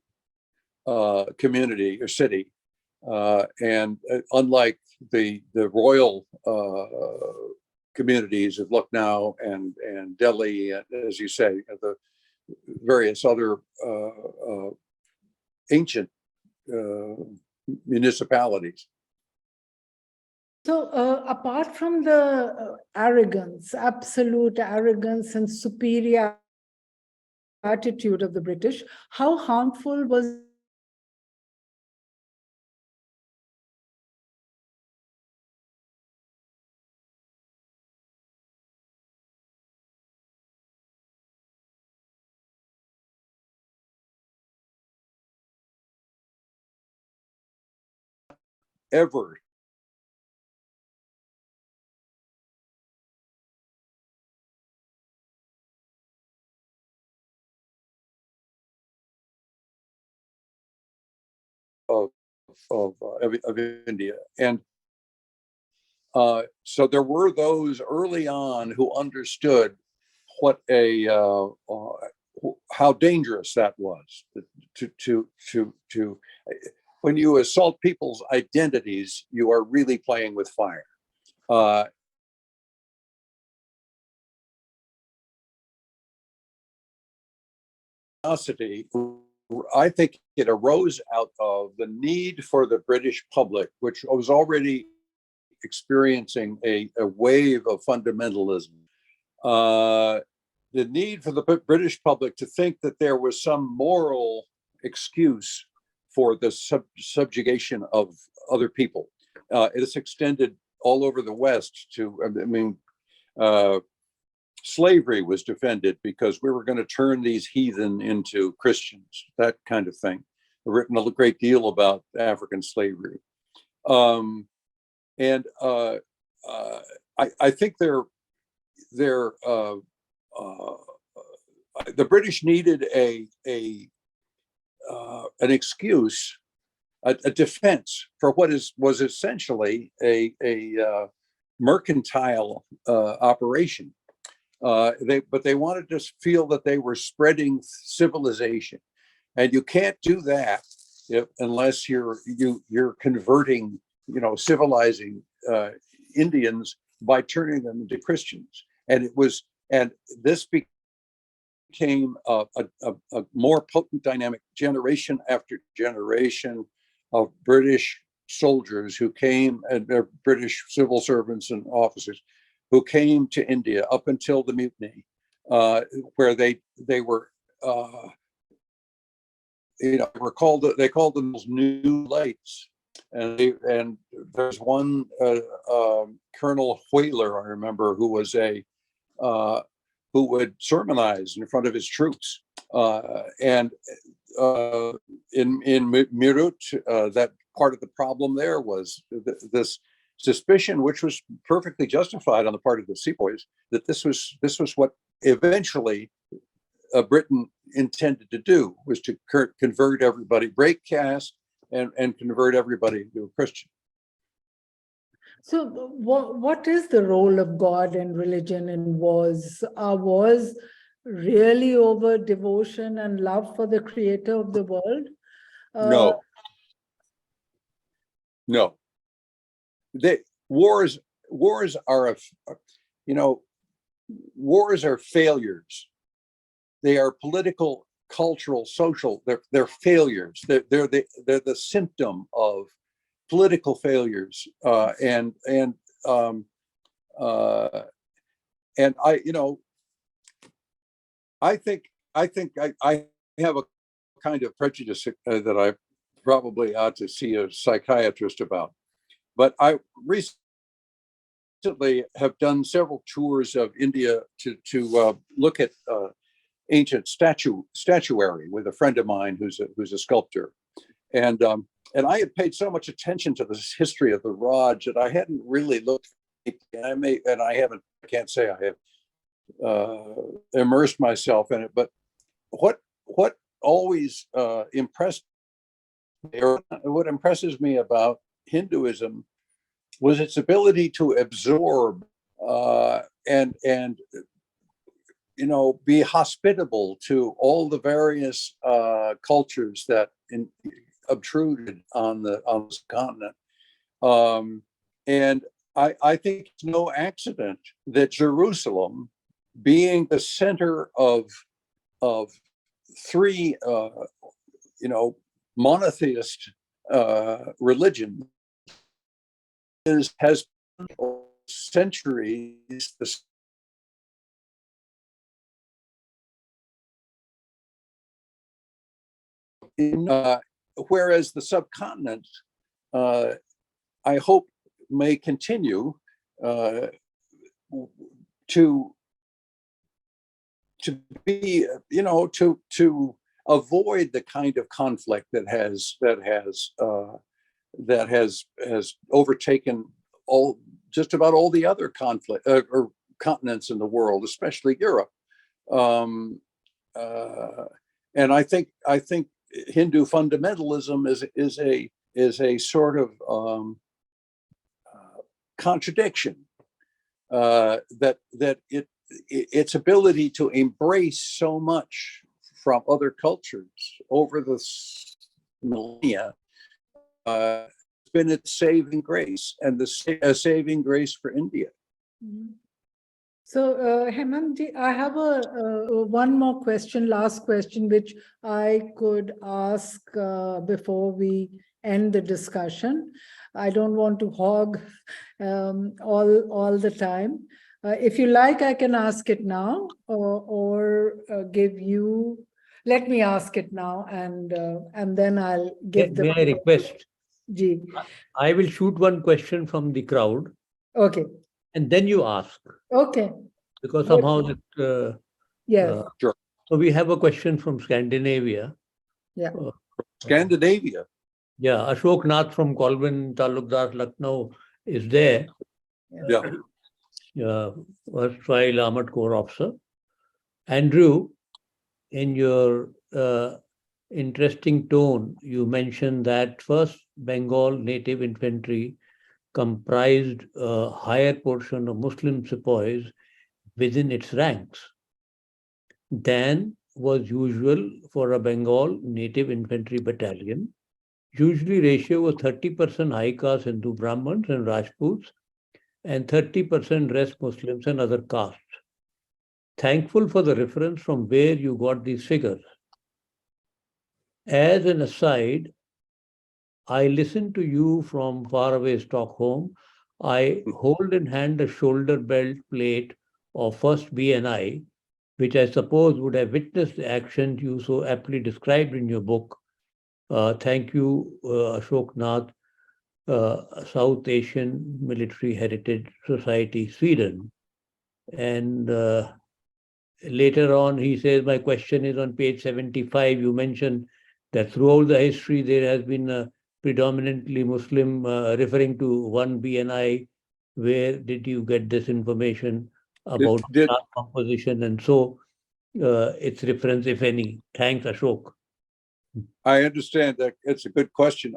community or city, and unlike the royal communities of Lucknow and Delhi, as you say, the various other ancient municipalities. So apart from the arrogance, absolute arrogance and superior attitude of the British, how harmful was Ever of India. And so there were those early on who understood what how dangerous that was to when you assault people's identities, you are really playing with fire. I think it arose out of the need for the British public, which was already experiencing a wave of fundamentalism. The need for the British public to think that there was some moral excuse for the subjugation of other people. It has extended all over the West to, I mean, slavery was defended because we were going to turn these heathen into Christians, that kind of thing. I've written a great deal about African slavery. And I think the British needed an excuse, a defense for what was essentially a mercantile operation. But they wanted to feel that they were spreading civilization, and you can't do that unless you're converting, civilizing Indians by turning them into Christians. And this became a more potent dynamic, generation after generation of British soldiers who came, and they're British civil servants and officers who came to India up until the mutiny, where they were, they called them new lights, and there's one Colonel Whaler, I remember, who was who would sermonize in front of his troops, and in Meerut, that part of the problem there was this suspicion, which was perfectly justified on the part of the sepoys, that this was what eventually Britain intended to do, was to convert everybody, break caste, and convert everybody to a Christian. So what is the role of God and religion in wars? Are wars really over devotion and love for the creator of the world? No. Wars are, wars are failures. They are political cultural, social, they're failures. They're the symptom of political failures. And I, you know, I think I have a kind of prejudice that I probably ought to see a psychiatrist about. But I recently have done several tours of India to look at ancient statuary with a friend of mine who's a sculptor, and I had paid so much attention to this history of the Raj that I hadn't really looked. I can't say I have immersed myself in it, but what always impressed me, or what impresses me about Hinduism, was its ability to absorb and you know, be hospitable to all the various cultures that obtruded on this continent. And I think it's no accident that Jerusalem, being the center of three, you know, monotheist religion, has centuries whereas the subcontinent, I hope, may continue to be, you know, to avoid the kind of conflict that has overtaken just about all the other conflict or continents in the world, especially Europe. And I think Hindu fundamentalism is a sort of contradiction, that its ability to embrace so much from other cultures over the millennia has been its saving grace, and a saving grace for India. Mhm. So, Hemant, I have one more question, last question, which I could ask before we end the discussion. I don't want to hog all the time. If you like, I can ask it now, or give you. Let me ask it now, and then I'll give May I request? Ji. I will shoot one question from the crowd, Okay. and then you ask, Okay. because Good. somehow that. Yes. Sure. So we have a question from Scandinavia. Yeah. Scandinavia. Yeah, Ashok Nath from Colvin Talukdar, Lucknow is there. Yeah. Erstwhile Armored Corps officer. Andrew, in your interesting tone, you mentioned that first Bengal native infantry comprised a higher portion of Muslim sepoys within its ranks than was usual for a Bengal native infantry battalion. Usually ratio was 30% high caste Hindu Brahmins and Rajputs and 30% rest Muslims and other castes. Thankful for the reference from where you got these figures. As an aside, I listen to you from faraway Stockholm. I hold in hand a shoulder belt plate of 1st BNI, which I suppose would have witnessed the action you so aptly described in your book. Thank you, Ashok Nath, South Asian Military Heritage Society, Sweden. And later on, he says, my question is on page 75. You mentioned that throughout the history, there has been a predominantly Muslim, referring to 1 BNI. Where did you get this information about composition? And so its reference, if any. Thanks, Ashok. I understand that it's a good question.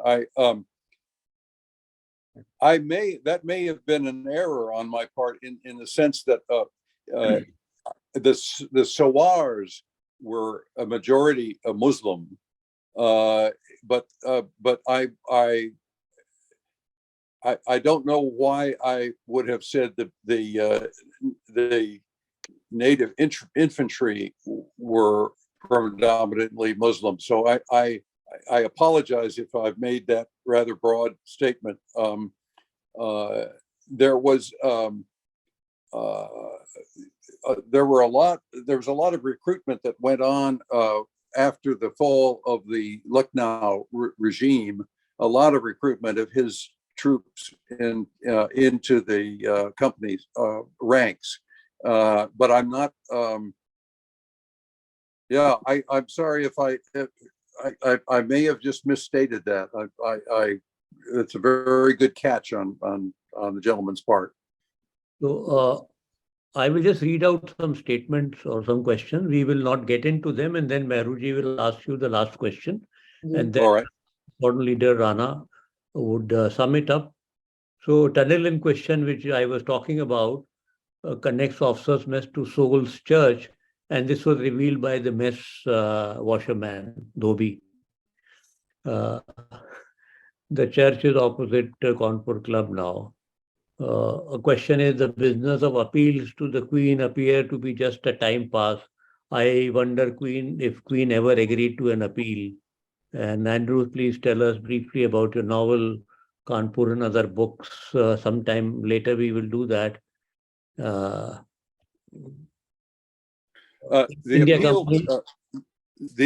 That may have been an error on my part in the sense that the Sawars were a majority Muslim, but I don't know why I would have said that the native infantry were predominantly Muslim. So I apologize if I've made that rather broad statement. There was there was a lot of recruitment that went on after the fall of the Lucknow regime. A lot of recruitment of his troops into the company's ranks. But I'm not. Yeah, I'm sorry if I may have just misstated that. It's a very good catch on the gentleman's part. So I will just read out some statements or some questions. We will not get into them, and then Mehruji will ask you the last question, and then All right. Foreign Leader Rana would sum it up. So tunnel in question, which I was talking about, connects Officers' Mess to Souls Church, and this was revealed by the mess washerman, Dhobi. The church is opposite Kanpur Club now. A question is, the business of appeals to the Queen appear to be just a time pass. I wonder if Queen ever agreed to an appeal. And Andrew, please tell us briefly about your novel, Kanpur and Other Books. Sometime later we will do that. The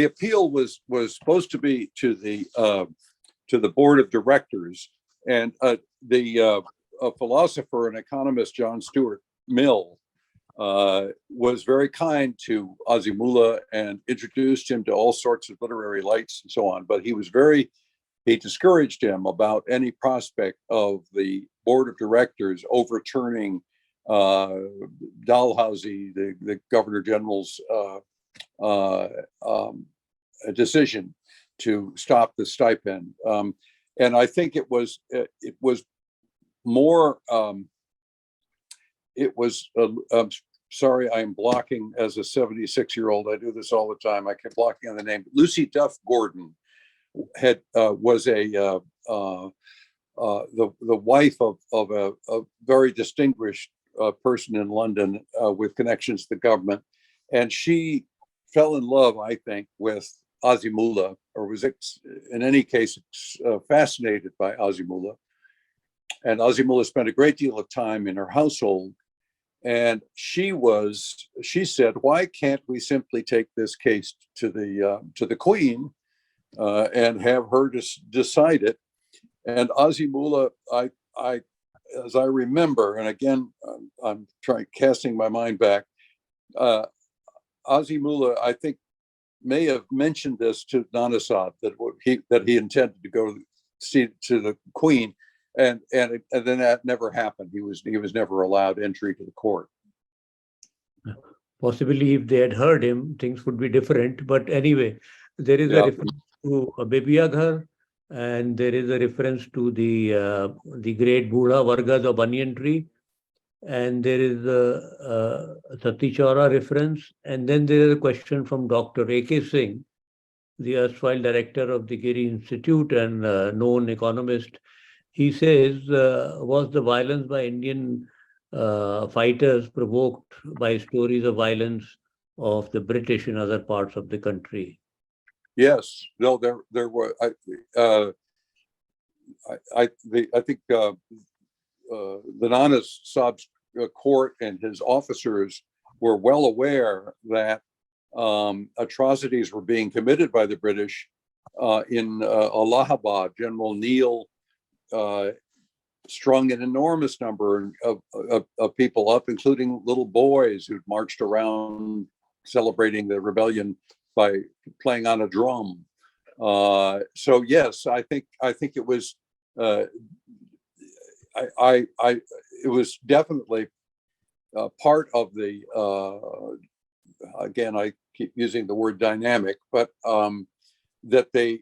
appeal was supposed to be to the board of directors, and a philosopher and economist, John Stuart Mill, was very kind to Azimullah and introduced him to all sorts of literary lights and so on. But he discouraged him about any prospect of the board of directors overturning Dalhousie, the governor general's decision to stop the stipend. And I think it was more. It was. Sorry, I am blocking as a 76-year-old. I do this all the time. I keep blocking on the name. Lucy Duff Gordon was the wife of a very distinguished person in London with connections to the government, and she fell in love, I think, with Azimullah, or was in any case fascinated by Azimullah. And Azimullah spent a great deal of time in her household. And she said, why can't we simply take this case to the Queen and have her decide it? And Azimullah, as I remember, and again, I'm casting my mind back, Azimullah, I think, may have mentioned this to Nanasad that he intended to go see to the Queen. And then that never happened. He was never allowed entry to the court. Possibly, if they had heard him, things would be different. But anyway, there is a reference to Bebiya Ghar, and there is a reference to the great Budha Varga, the banyan tree, and there is a Sati Chaura reference, and then there is a question from Dr. A.K. Singh, the erstwhile director of the Giri Institute and known economist. He says, was the violence by Indian fighters provoked by stories of violence of the British in other parts of the country? Yes, no, there were. I think the Nana Sab's court and his officers were well aware that atrocities were being committed by the British in Allahabad. General Neil strung an enormous number of people up, including little boys who'd marched around celebrating the rebellion by playing on a drum. So yes, I think it was. It was definitely part of the. Again, I keep using the word dynamic, but that they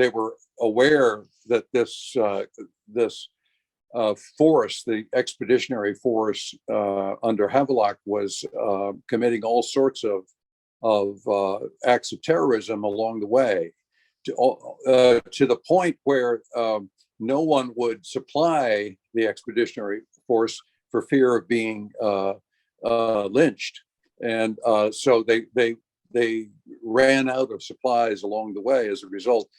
were aware that this force, the expeditionary force under Havelock, was committing all sorts of acts of terrorism along the way, to the point where no one would supply the expeditionary force for fear of being lynched, and so they they ran out of supplies along the way as a result.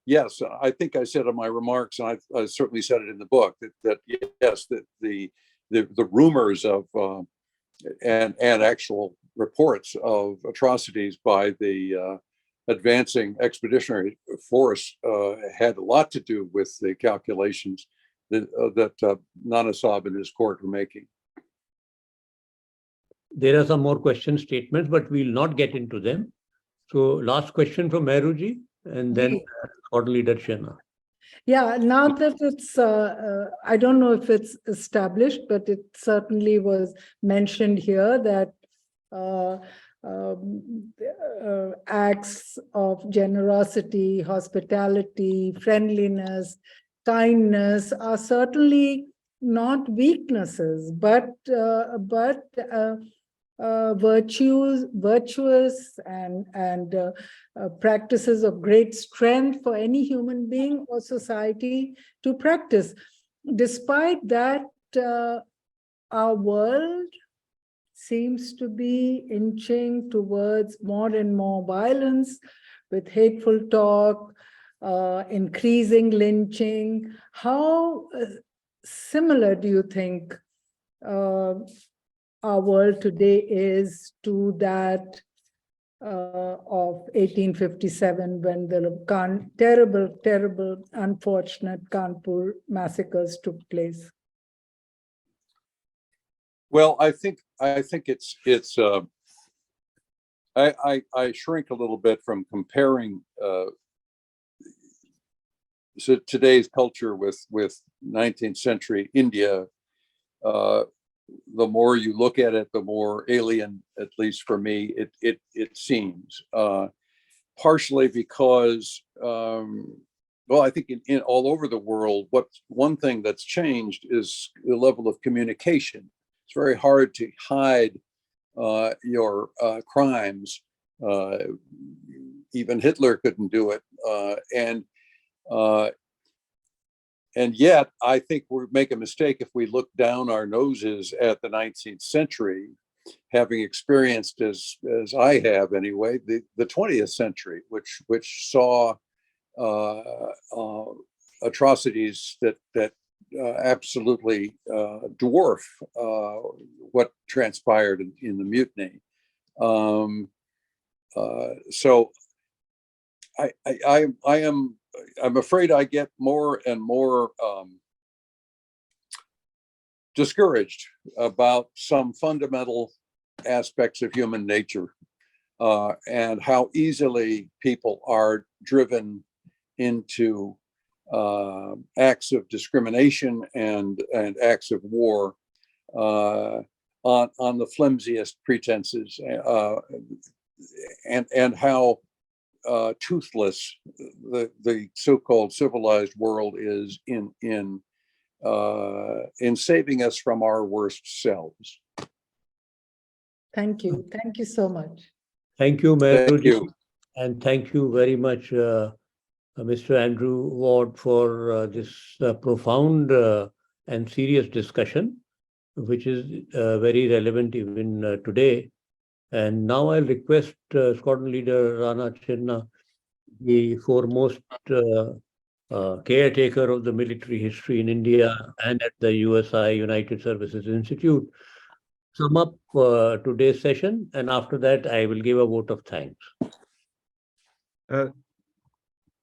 Yes, I think I said in my remarks, and I certainly said it in the book, that yes, that the rumors of and actual reports of atrocities by the advancing expeditionary force had a lot to do with the calculations that Nana Sahib and his court were making. There are some more question statements, but we'll not get into them. So last question from Mehruji, and then Squad Leader Chenna. Yeah, now that it's, I don't know if it's established, but it certainly was mentioned here that acts of generosity, hospitality, friendliness, kindness are certainly not weaknesses, but virtuous and practices of great strength for any human being or society to practice. Despite that, our world seems to be inching towards more and more violence with hateful talk, increasing lynching. How similar do you think our world today is to that of 1857, when the terrible, unfortunate Kanpur massacres took place? Well, I think it's I shrink a little bit from comparing so today's culture with 19th century India. The more you look at it, the more alien, at least for me, it seems. Partially because, well, I think in all over the world, one thing that's changed is the level of communication. It's very hard to hide your crimes. Even Hitler couldn't do it, and yet, I think we make a mistake if we look down our noses at the 19th century, having experienced, as I have anyway, the 20th century, which saw atrocities that absolutely dwarf what transpired in the mutiny. So I'm afraid I get more and more discouraged about some fundamental aspects of human nature and how easily people are driven into acts of discrimination and acts of war on the flimsiest pretenses, and how toothless the so-called civilized world is in saving us from our worst selves. Thank you so much. Thank you, Mehruji. Thank you. And thank you very much, Mr. Andrew Ward, for this profound and serious discussion, which is very relevant even today. And now I'll request Squadron Leader Rana Chenna, the foremost caretaker of the military history in India and at the USI, United Services Institute, sum up today's session. And after that, I will give a vote of thanks.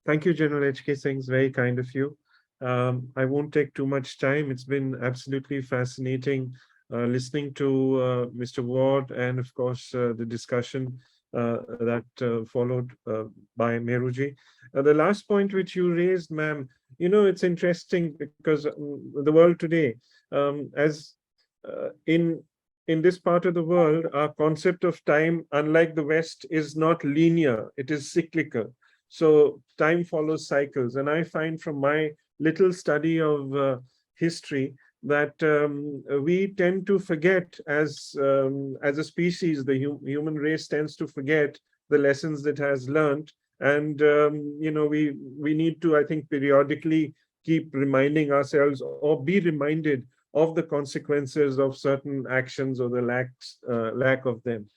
Thank you, General H.K. Singh. Very kind of you. I won't take too much time. It's been absolutely fascinating listening to Mr. Ward, and of course the discussion that followed by Mehruji. The last point which you raised, ma'am, it's interesting because the world today, as in this part of the world, our concept of time, unlike the West, is not linear, it is cyclical. So time follows cycles. And I find from my little study of history that we tend to forget as a species, the human race tends to forget the lessons it has learned. And, we need to, I think, periodically keep reminding ourselves or be reminded of the consequences of certain actions or the lack of them.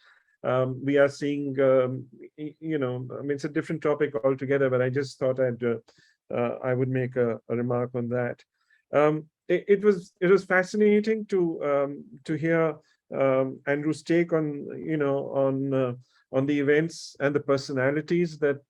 we are seeing, you know, I mean, it's a different topic altogether, but I just thought I would make a remark on that. It was fascinating to hear Andrew's take on, you know, on the events and the personalities that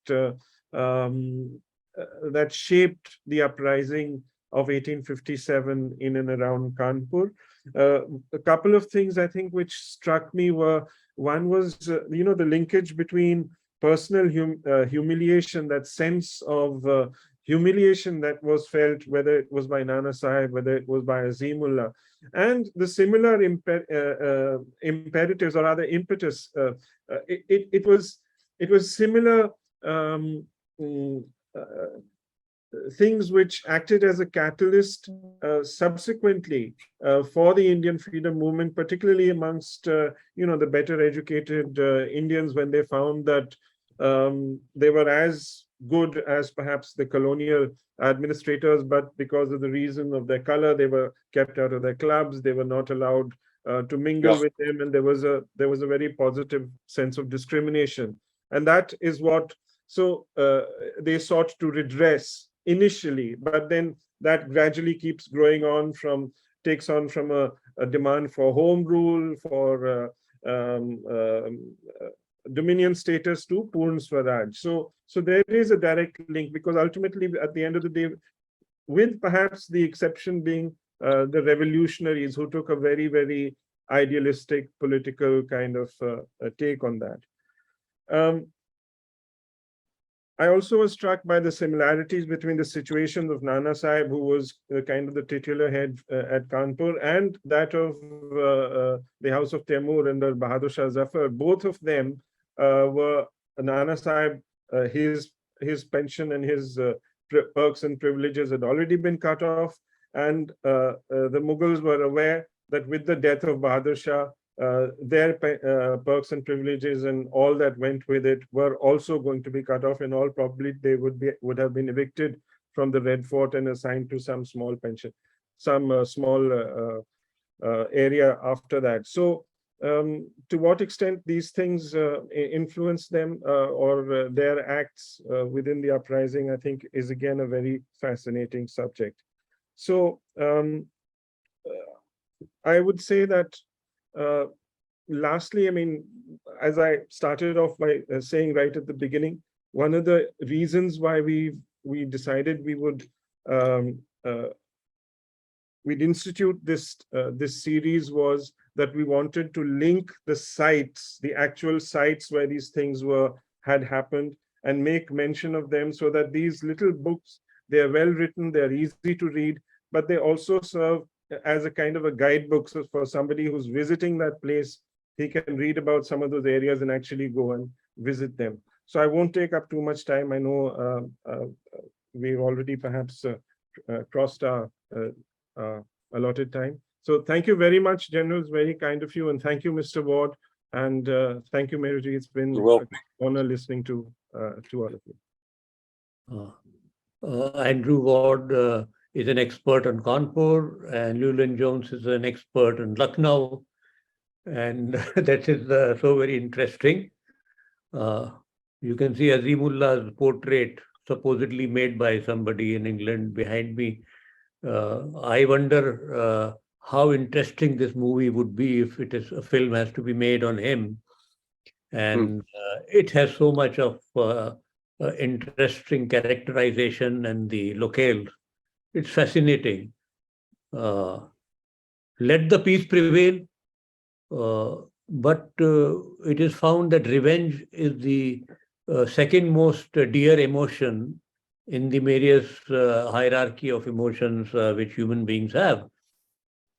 that shaped the uprising of 1857 in and around Kanpur. A couple of things I think which struck me were, one was, you know, the linkage between personal humiliation, that sense of humiliation that was felt, whether it was by Nana Sahib, whether it was by Azimullah, and the similar imperatives, or rather impetus. It was similar things which acted as a catalyst subsequently for the Indian freedom movement, particularly amongst you know, the better educated Indians, when they found that they were as good as perhaps the colonial administrators, but because of the reason of their color, they were kept out of their clubs. They were not allowed to mingle with them, and there was a very positive sense of discrimination, and that is what they sought to redress initially, but then that gradually keeps growing on, takes on from a demand for home rule, for dominion status, to Purn Swaraj. So there is a direct link, because ultimately at the end of the day, with perhaps the exception being the revolutionaries, who took a very, very idealistic political kind of take on that. I also was struck by the similarities between the situation of Nana Sahib, who was kind of the titular head at Kanpur, and that of the House of Taimur under Bahadur Shah Zafar. Both of them were, Nana Sahib, his pension and his perks and privileges had already been cut off, and the Mughals were aware that with the death of Bahadur Shah, their perks and privileges and all that went with it were also going to be cut off. In all probability, they would have been evicted from the Red Fort and assigned to some small pension, some small area after that. So to what extent these things influence them or their acts within the uprising, I think is again a very fascinating subject. So I would say that lastly, I mean, as I started off by saying right at the beginning, one of the reasons why we decided we'd institute this series was that we wanted to link the sites, the actual sites where these things had happened, and make mention of them, so that these little books, they're well written, they're easy to read, but they also serve as a kind of a guidebook. So for somebody who's visiting that place, he can read about some of those areas and actually go and visit them. So I won't take up too much time. I know we've already perhaps crossed our allotted time. So thank you very much, General. It's very kind of you. And thank you, Mr. Ward. And thank you, Meherji. It's been an honor listening to all of you. Andrew Ward is an expert on Kanpur, and Llewellyn Jones is an expert on Lucknow. And that is so very interesting. You can see Azimullah's portrait, supposedly made by somebody in England, behind me. I wonder how interesting this movie would be if a film has to be made on him. And it has so much of interesting characterization and the locales. It's fascinating. Let the peace prevail. But it is found that revenge is the second most dear emotion in the various hierarchy of emotions which human beings have.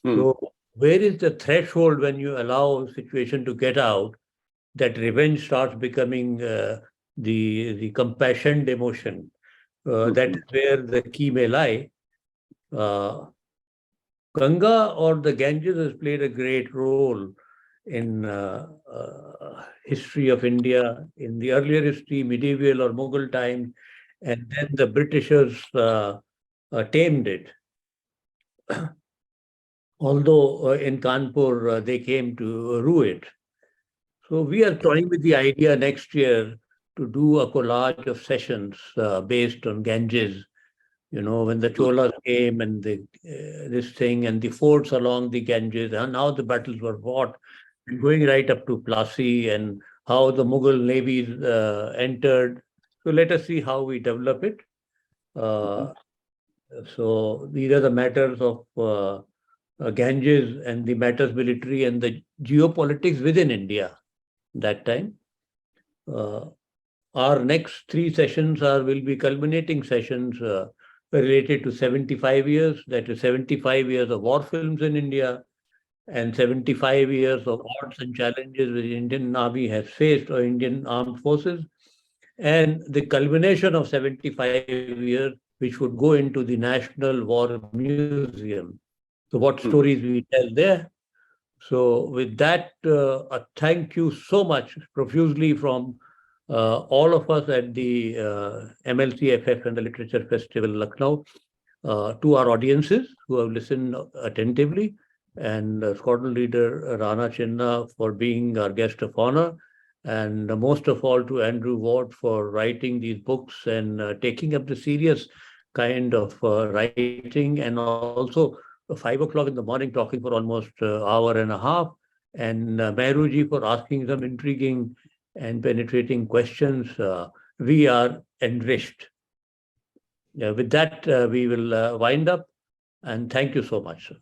So where is the threshold when you allow a situation to get out that revenge starts becoming the compassionate emotion? That is where the key may lie. Ganga or the Ganges has played a great role in history of India, in the earlier history, medieval or Mughal time, and then the Britishers tamed it. Although in Kanpur, they came to rue it. So we are toying with the idea next year to do a collage of sessions based on Ganges. You know, when the Cholas came and this thing and the forts along the Ganges, and how the battles were fought, and going right up to Plassey, and how the Mughal navies entered. So let us see how we develop it. So these are the matters of Ganges and the matters military and the geopolitics within India that time. Our next 3 sessions will be culminating sessions related to 75 years, that is 75 years of war films in India, and 75 years of odds and challenges which Indian Army has faced, or Indian Armed Forces, and the culmination of 75 years, which would go into the National War Museum. So what stories we tell there. So with that, a thank you so much profusely from all of us at the MLCFF and the Literature Festival Lucknow, to our audiences who have listened attentively, and Squadron Leader Rana Chinna for being our guest of honor, and most of all to Andrew Ward for writing these books and taking up the serious kind of writing, and also 5 o'clock in the morning talking for almost an hour and a half, and Mehruji for asking some intriguing and penetrating questions. We are enriched. With that, we will wind up, and thank you so much, sir.